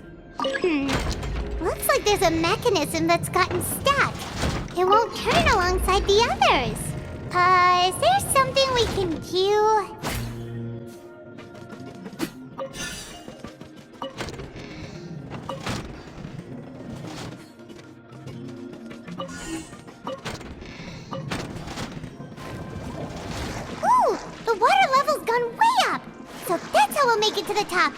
Looks like there's a mechanism that's gotten stuck. It won't turn alongside the others. Is there something we can do? The water level's gone way up! So that's how we'll make it to the top.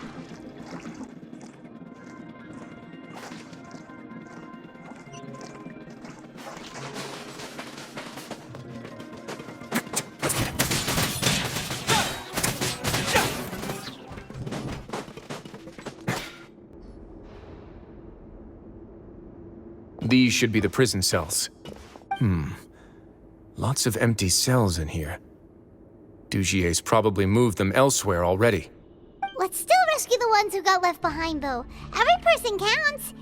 These should be the prison cells. Lots of empty cells in here. Dugier's probably moved them elsewhere already. Let's still rescue the ones who got left behind, though. Every person counts.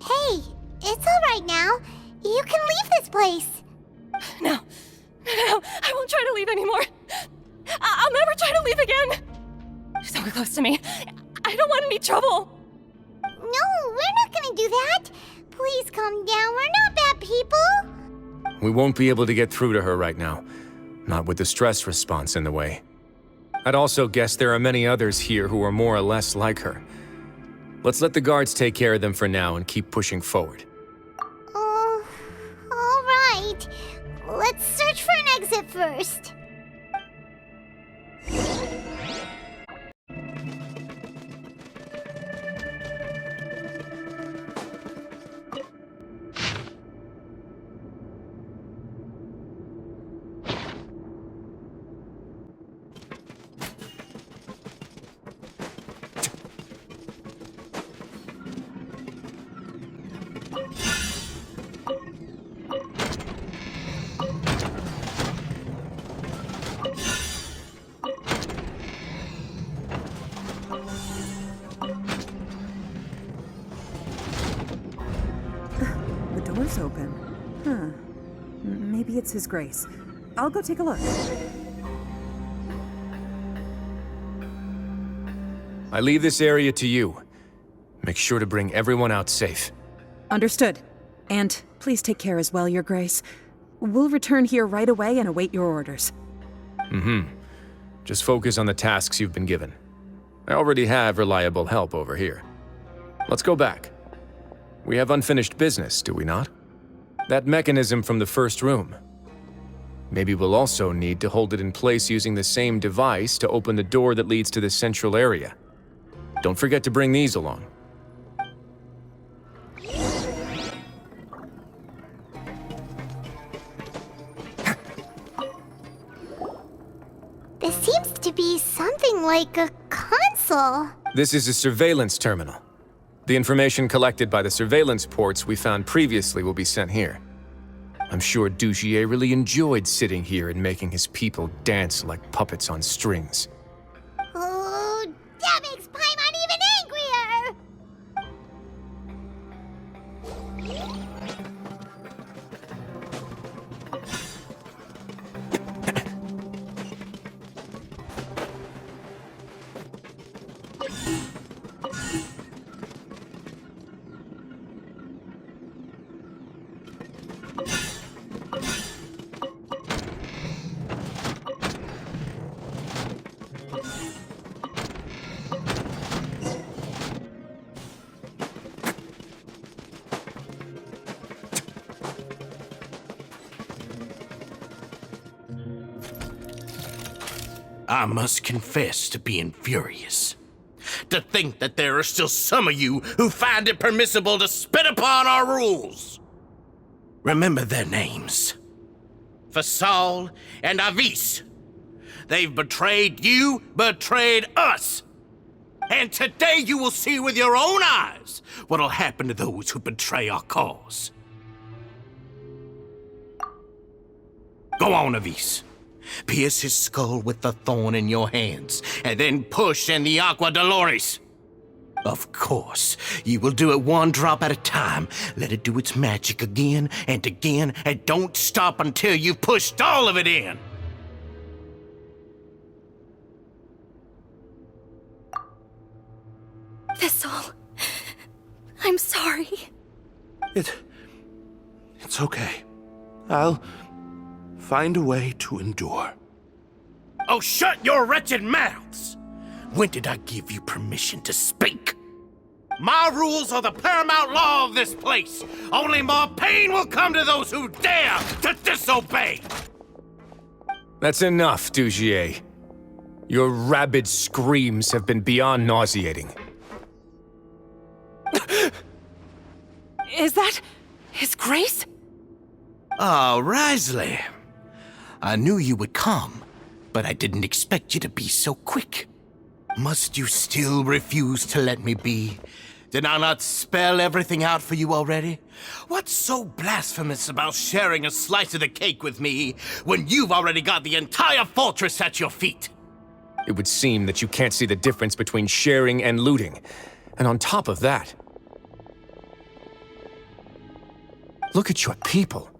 Hey, it's all right now. You can leave this place. No, close to me. I don't want any trouble. No, we're not gonna do that. Please calm down. We're not bad people. We won't be able to get through to her right now. Not with the stress response in the way. I'd also guess there are many others here who are more or less like her. Let's let the guards take care of them for now and keep pushing forward. All right. Let's search for an exit first. The door's open. Huh. Maybe it's His Grace. I'll go take a look. I leave this area to you. Make sure to bring everyone out safe. Understood. And please take care as well, Your Grace. We'll return here right away and await your orders. Just focus on the tasks you've been given. I already have reliable help over here. Let's go back. We have unfinished business, do we not? That mechanism from the first room. Maybe we'll also need to hold it in place using the same device to open the door that leads to the central area. Don't forget to bring these along. This seems to be something like a console. This is a surveillance terminal. The information collected by the surveillance ports we found previously will be sent here. I'm sure Dugier really enjoyed sitting here and making his people dance like puppets on strings. Oh, that makes Paimon even angrier! I must confess to being furious. To think that there are still some of you who find it permissible to spit upon our rules. Remember their names. Fasal and Avis. They've betrayed you, betrayed us. And today you will see with your own eyes what'll happen to those who betray our cause. Go on, Avis. Pierce his skull with the thorn in your hands, and then push in the Aqua Dolores. Of course, you will do it one drop at a time. Let it do its magic again, and don't stop until you've pushed all of it in. Thistle, I'm sorry. It's okay. I'll find a way to endure. Oh, shut your wretched mouths! When did I give you permission to speak? My rules are the paramount law of this place. Only more pain will come to those who dare to disobey. That's enough, Dugier. Your rabid screams have been beyond nauseating. Is that His Grace? Oh, Wriothesley. I knew you would come, but I didn't expect you to be so quick. Must you still refuse to let me be? Did I not spell everything out for you already? What's so blasphemous about sharing a slice of the cake with me when you've already got the entire fortress at your feet? It would seem that you can't see the difference between sharing and looting. And on top of that, look at your people.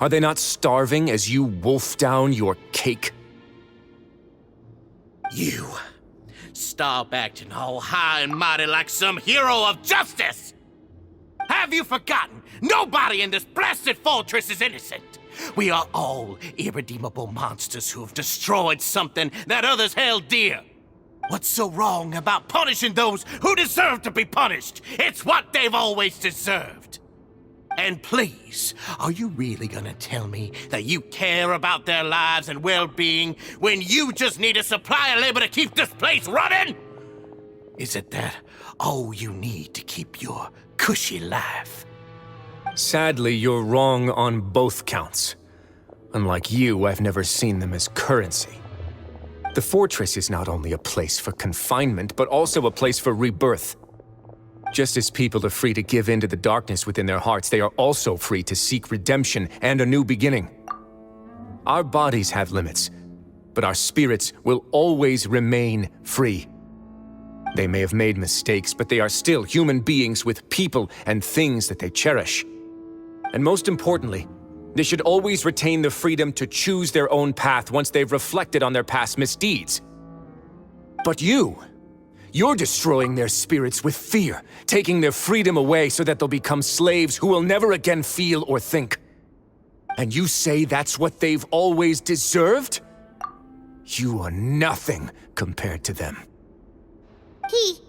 Are they not starving as you wolf down your cake? You Stop acting all high and mighty like some hero of justice! Have you forgotten? Nobody in this blasted fortress is innocent! We are all irredeemable monsters who have destroyed something that others held dear. What's so wrong about punishing those who deserve to be punished? It's what they've always deserved. And please, are you really gonna tell me that you care about their lives and well-being when you just need a supply of labor to keep this place running? Is it that all you need to keep your cushy life? Sadly, you're wrong on both counts. Unlike you, I've never seen them as currency. The fortress is not only a place for confinement, but also a place for rebirth. Just as people are free to give in to the darkness within their hearts, they are also free to seek redemption and a new beginning. Our bodies have limits, but our spirits will always remain free. They may have made mistakes, but they are still human beings with people and things that they cherish. And most importantly, they should always retain the freedom to choose their own path once they've reflected on their past misdeeds. But you're destroying their spirits with fear, taking their freedom away so that they'll become slaves who will never again feel or think. And you say that's what they've always deserved? You are nothing compared to them. He's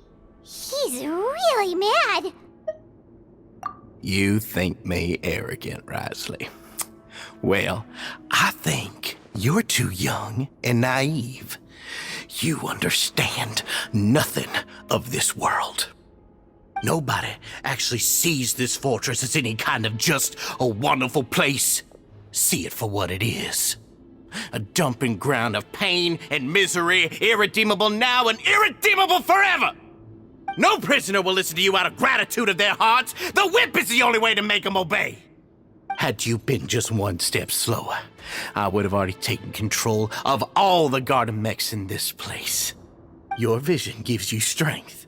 really mad. You think me arrogant, Wriothesley? Well, I think you're too young and naive. You understand nothing of this world. Nobody actually sees this fortress as any kind of just a wonderful place. See it for what it is. A dumping ground of pain and misery, irredeemable now and irredeemable forever! No prisoner will listen to you out of gratitude of their hearts. The whip is the only way to make them obey. Had you been just one step slower, I would have already taken control of all the garden mechs in this place. Your vision gives you strength.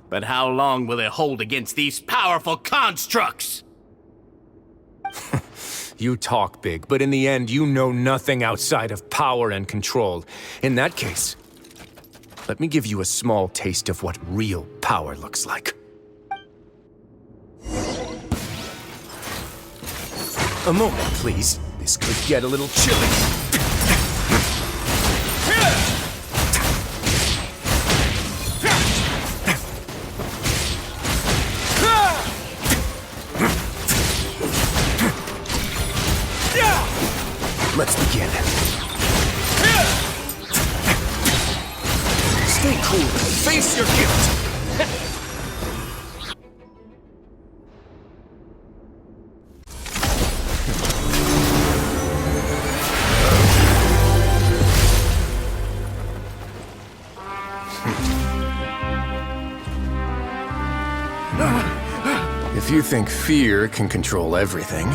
But how long will it hold against these powerful constructs? You talk big, but in the end, you know nothing outside of power and control. In that case, let me give you a small taste of what real power looks like. A moment, please. This could get a little chilly. Let's begin. Stay cool and face your guilt. If you think fear can control everything,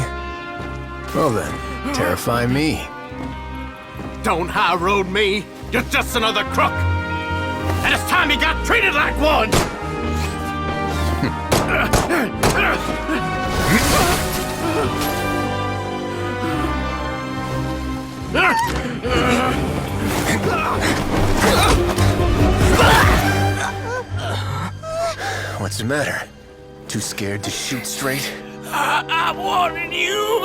well then, terrify me. Don't high road me. You're just another crook. And it's time you got treated like one. What's the matter? Too scared to shoot straight? I'm warning you.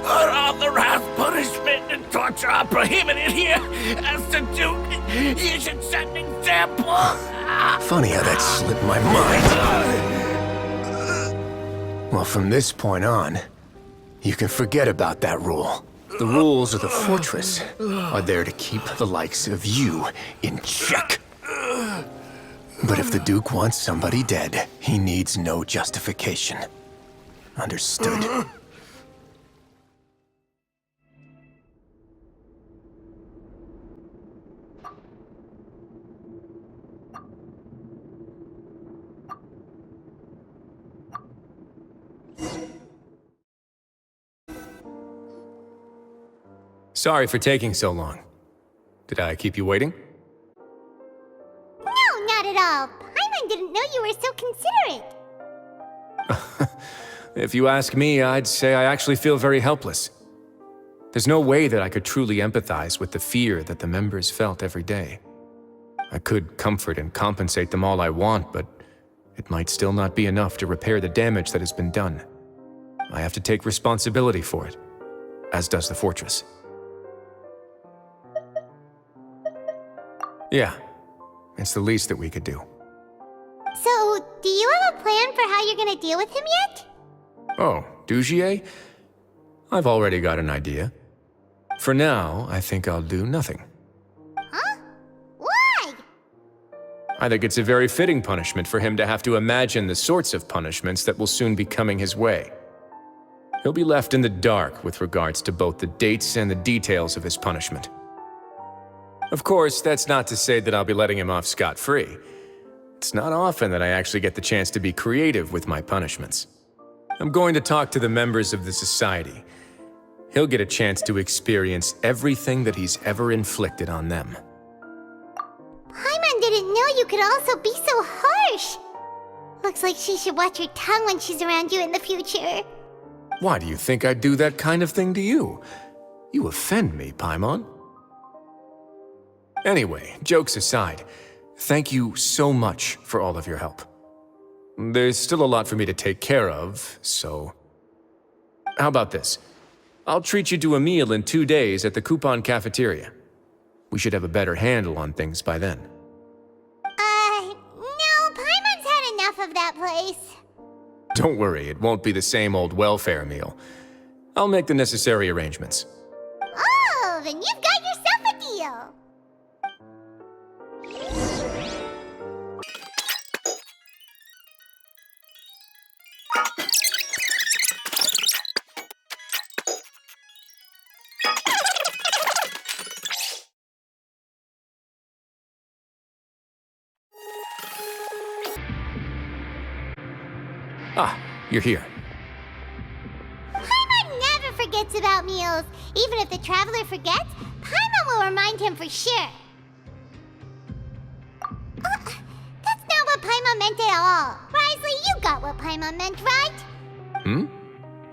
Unauthorized punishment and torture are prohibited here. As the Duke, you should set an example. Funny how that slipped my mind. Well, from this point on, you can forget about that rule. The rules of the fortress are there to keep the likes of you in check. But if the Duke wants somebody dead, he needs no justification. Understood. Sorry for taking so long. Did I keep you waiting? No, not at all. Paimon didn't know you were so considerate. If you ask me, I'd say I actually feel very helpless. There's no way that I could truly empathize with the fear that the members felt every day. I could comfort and compensate them all I want, but it might still not be enough to repair the damage that has been done. I have to take responsibility for it, as does the fortress. Yeah, it's the least that we could do. So, do you have a plan for how you're gonna deal with him yet? Oh, Dugier? I've already got an idea. For now, I think I'll do nothing. Huh? Why? I think it's a very fitting punishment for him to have to imagine the sorts of punishments that will soon be coming his way. He'll be left in the dark with regards to both the dates and the details of his punishment. Of course, that's not to say that I'll be letting him off scot-free. It's not often that I actually get the chance to be creative with my punishments. I'm going to talk to the members of the society. He'll get a chance to experience everything that he's ever inflicted on them. Paimon didn't know you could also be so harsh. Looks like she should watch her tongue when she's around you in the future. Why do you think I'd do that kind of thing to you? You offend me, Paimon. Anyway, jokes aside, thank you so much for all of your help. There's still a lot for me to take care of, so... How about this? I'll treat you to a meal in 2 days at the Coupon Cafeteria. We should have a better handle on things by then. No, Paimon's had enough of that place. Don't worry, it won't be the same old welfare meal. I'll make the necessary arrangements. Oh, then you've got yourself a deal. Ah, you're here. Paimon never forgets about meals. Even if the traveler forgets, Paimon will remind him for sure. That's not what Paimon meant at all. Wriothesley, you got what Paimon meant, right?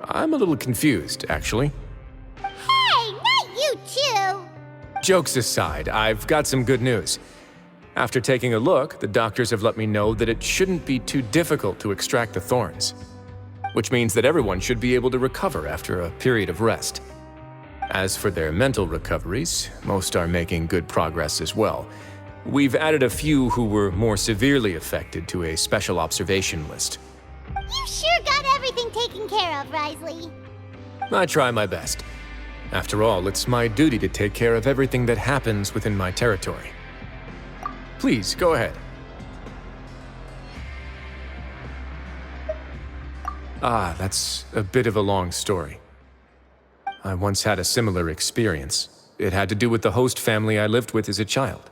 I'm a little confused, actually. Hey, not you too. Jokes aside, I've got some good news. After taking a look, the doctors have let me know that it shouldn't be too difficult to extract the thorns, which means that everyone should be able to recover after a period of rest. As for their mental recoveries, most are making good progress as well. We've added a few who were more severely affected to a special observation list. You sure got everything taken care of, Wriothesley. I try my best. After all, it's my duty to take care of everything that happens within my territory. Please, go ahead. Ah, that's a bit of a long story. I once had a similar experience. It had to do with the host family I lived with as a child.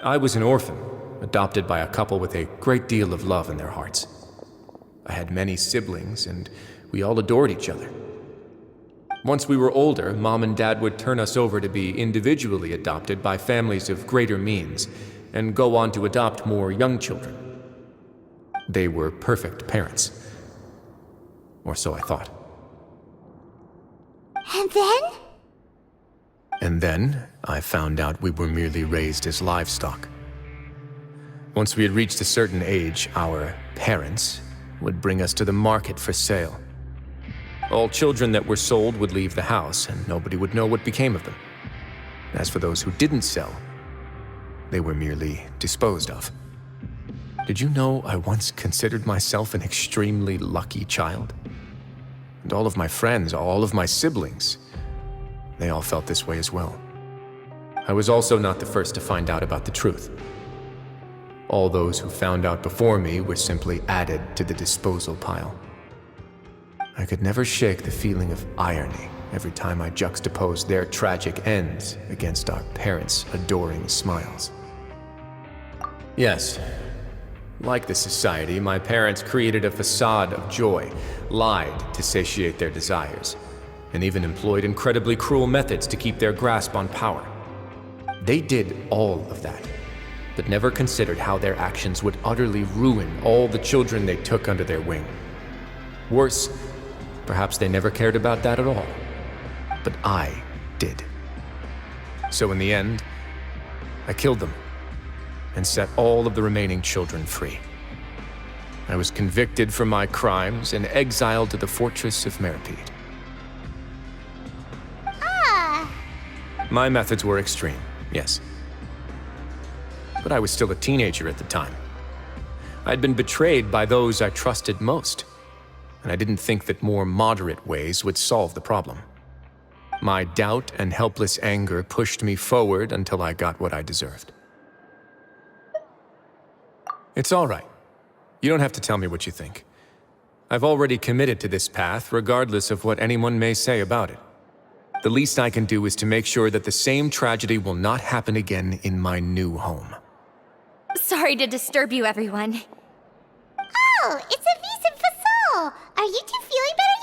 I was an orphan, adopted by a couple with a great deal of love in their hearts. I had many siblings, and we all adored each other. Once we were older, Mom and Dad would turn us over to be individually adopted by families of greater means, and go on to adopt more young children. They were perfect parents. Or so I thought. And then? And then, I found out we were merely raised as livestock. Once we had reached a certain age, our parents would bring us to the market for sale. All children that were sold would leave the house, and nobody would know what became of them. As for those who didn't sell, they were merely disposed of. Did you know I once considered myself an extremely lucky child? And all of my friends, all of my siblings, they all felt this way as well. I was also not the first to find out about the truth. All those who found out before me were simply added to the disposal pile. I could never shake the feeling of irony every time I juxtaposed their tragic ends against our parents' adoring smiles. Yes, like the society, my parents created a facade of joy, lied to satiate their desires, and even employed incredibly cruel methods to keep their grasp on power. They did all of that, but never considered how their actions would utterly ruin all the children they took under their wing. Worse, perhaps they never cared about that at all. But I did. So in the end, I killed them. and set all of the remaining children free. I was convicted for my crimes and exiled to the fortress of Meripede. Ah. My methods were extreme, yes. But I was still a teenager at the time. I'd been betrayed by those I trusted most, and I didn't think that more moderate ways would solve the problem. My doubt and helpless anger pushed me forward until I got what I deserved. It's all right. You don't have to tell me what you think. I've already committed to this path, regardless of what anyone may say about it. The least I can do is to make sure that the same tragedy will not happen again in my new home. Sorry to disturb you, everyone. Oh, it's Avis and Fasol. Are you two feeling better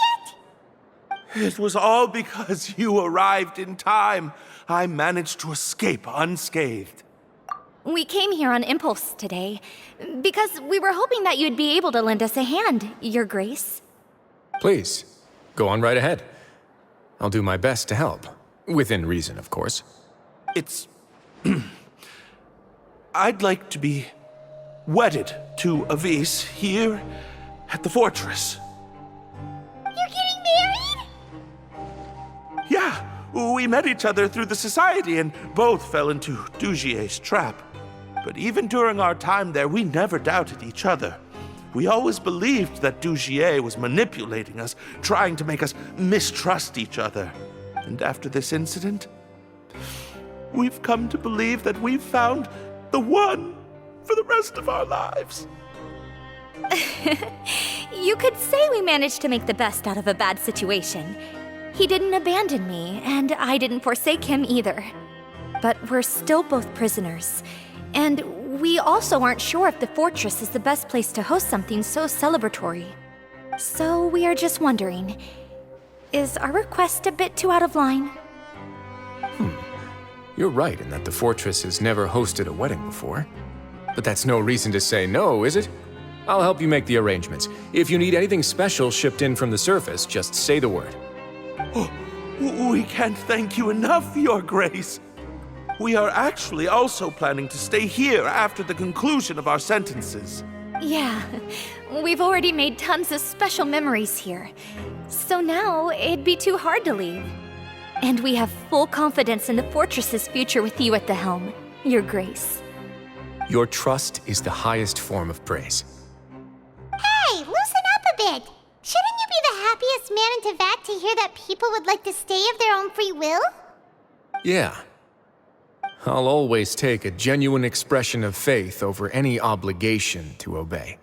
yet? It was all because you arrived in time. I managed to escape unscathed. We came here on impulse today, because we were hoping that you'd be able to lend us a hand, Your Grace. Please, go on right ahead. I'll do my best to help. Within reason, of course. It's... I'd like to be wedded to Avis here at the fortress. You're getting married? Yeah, we met each other through the society and both fell into Dugier's trap. But even during our time there, we never doubted each other. We always believed that Dugier was manipulating us, trying to make us mistrust each other. And after this incident, we've come to believe that we've found the one for the rest of our lives. You could say we managed to make the best out of a bad situation. He didn't abandon me, and I didn't forsake him either. But we're still both prisoners. And we also aren't sure if the fortress is the best place to host something so celebratory. So we are just wondering, is our request a bit too out of line? You're right in that the fortress has never hosted a wedding before. But that's no reason to say no, is it? I'll help you make the arrangements. If you need anything special shipped in from the surface, just say the word. Oh, we can't thank you enough, Your Grace. We are actually also planning to stay here after the conclusion of our sentences. Yeah, we've already made tons of special memories here. So now it'd be too hard to leave. And we have full confidence in the fortress's future with you at the helm, Your Grace. Your trust is the highest form of praise. Hey, loosen up a bit. Shouldn't you be the happiest man in Teyvat to hear that people would like to stay of their own free will? Yeah. I'll always take a genuine expression of faith over any obligation to obey.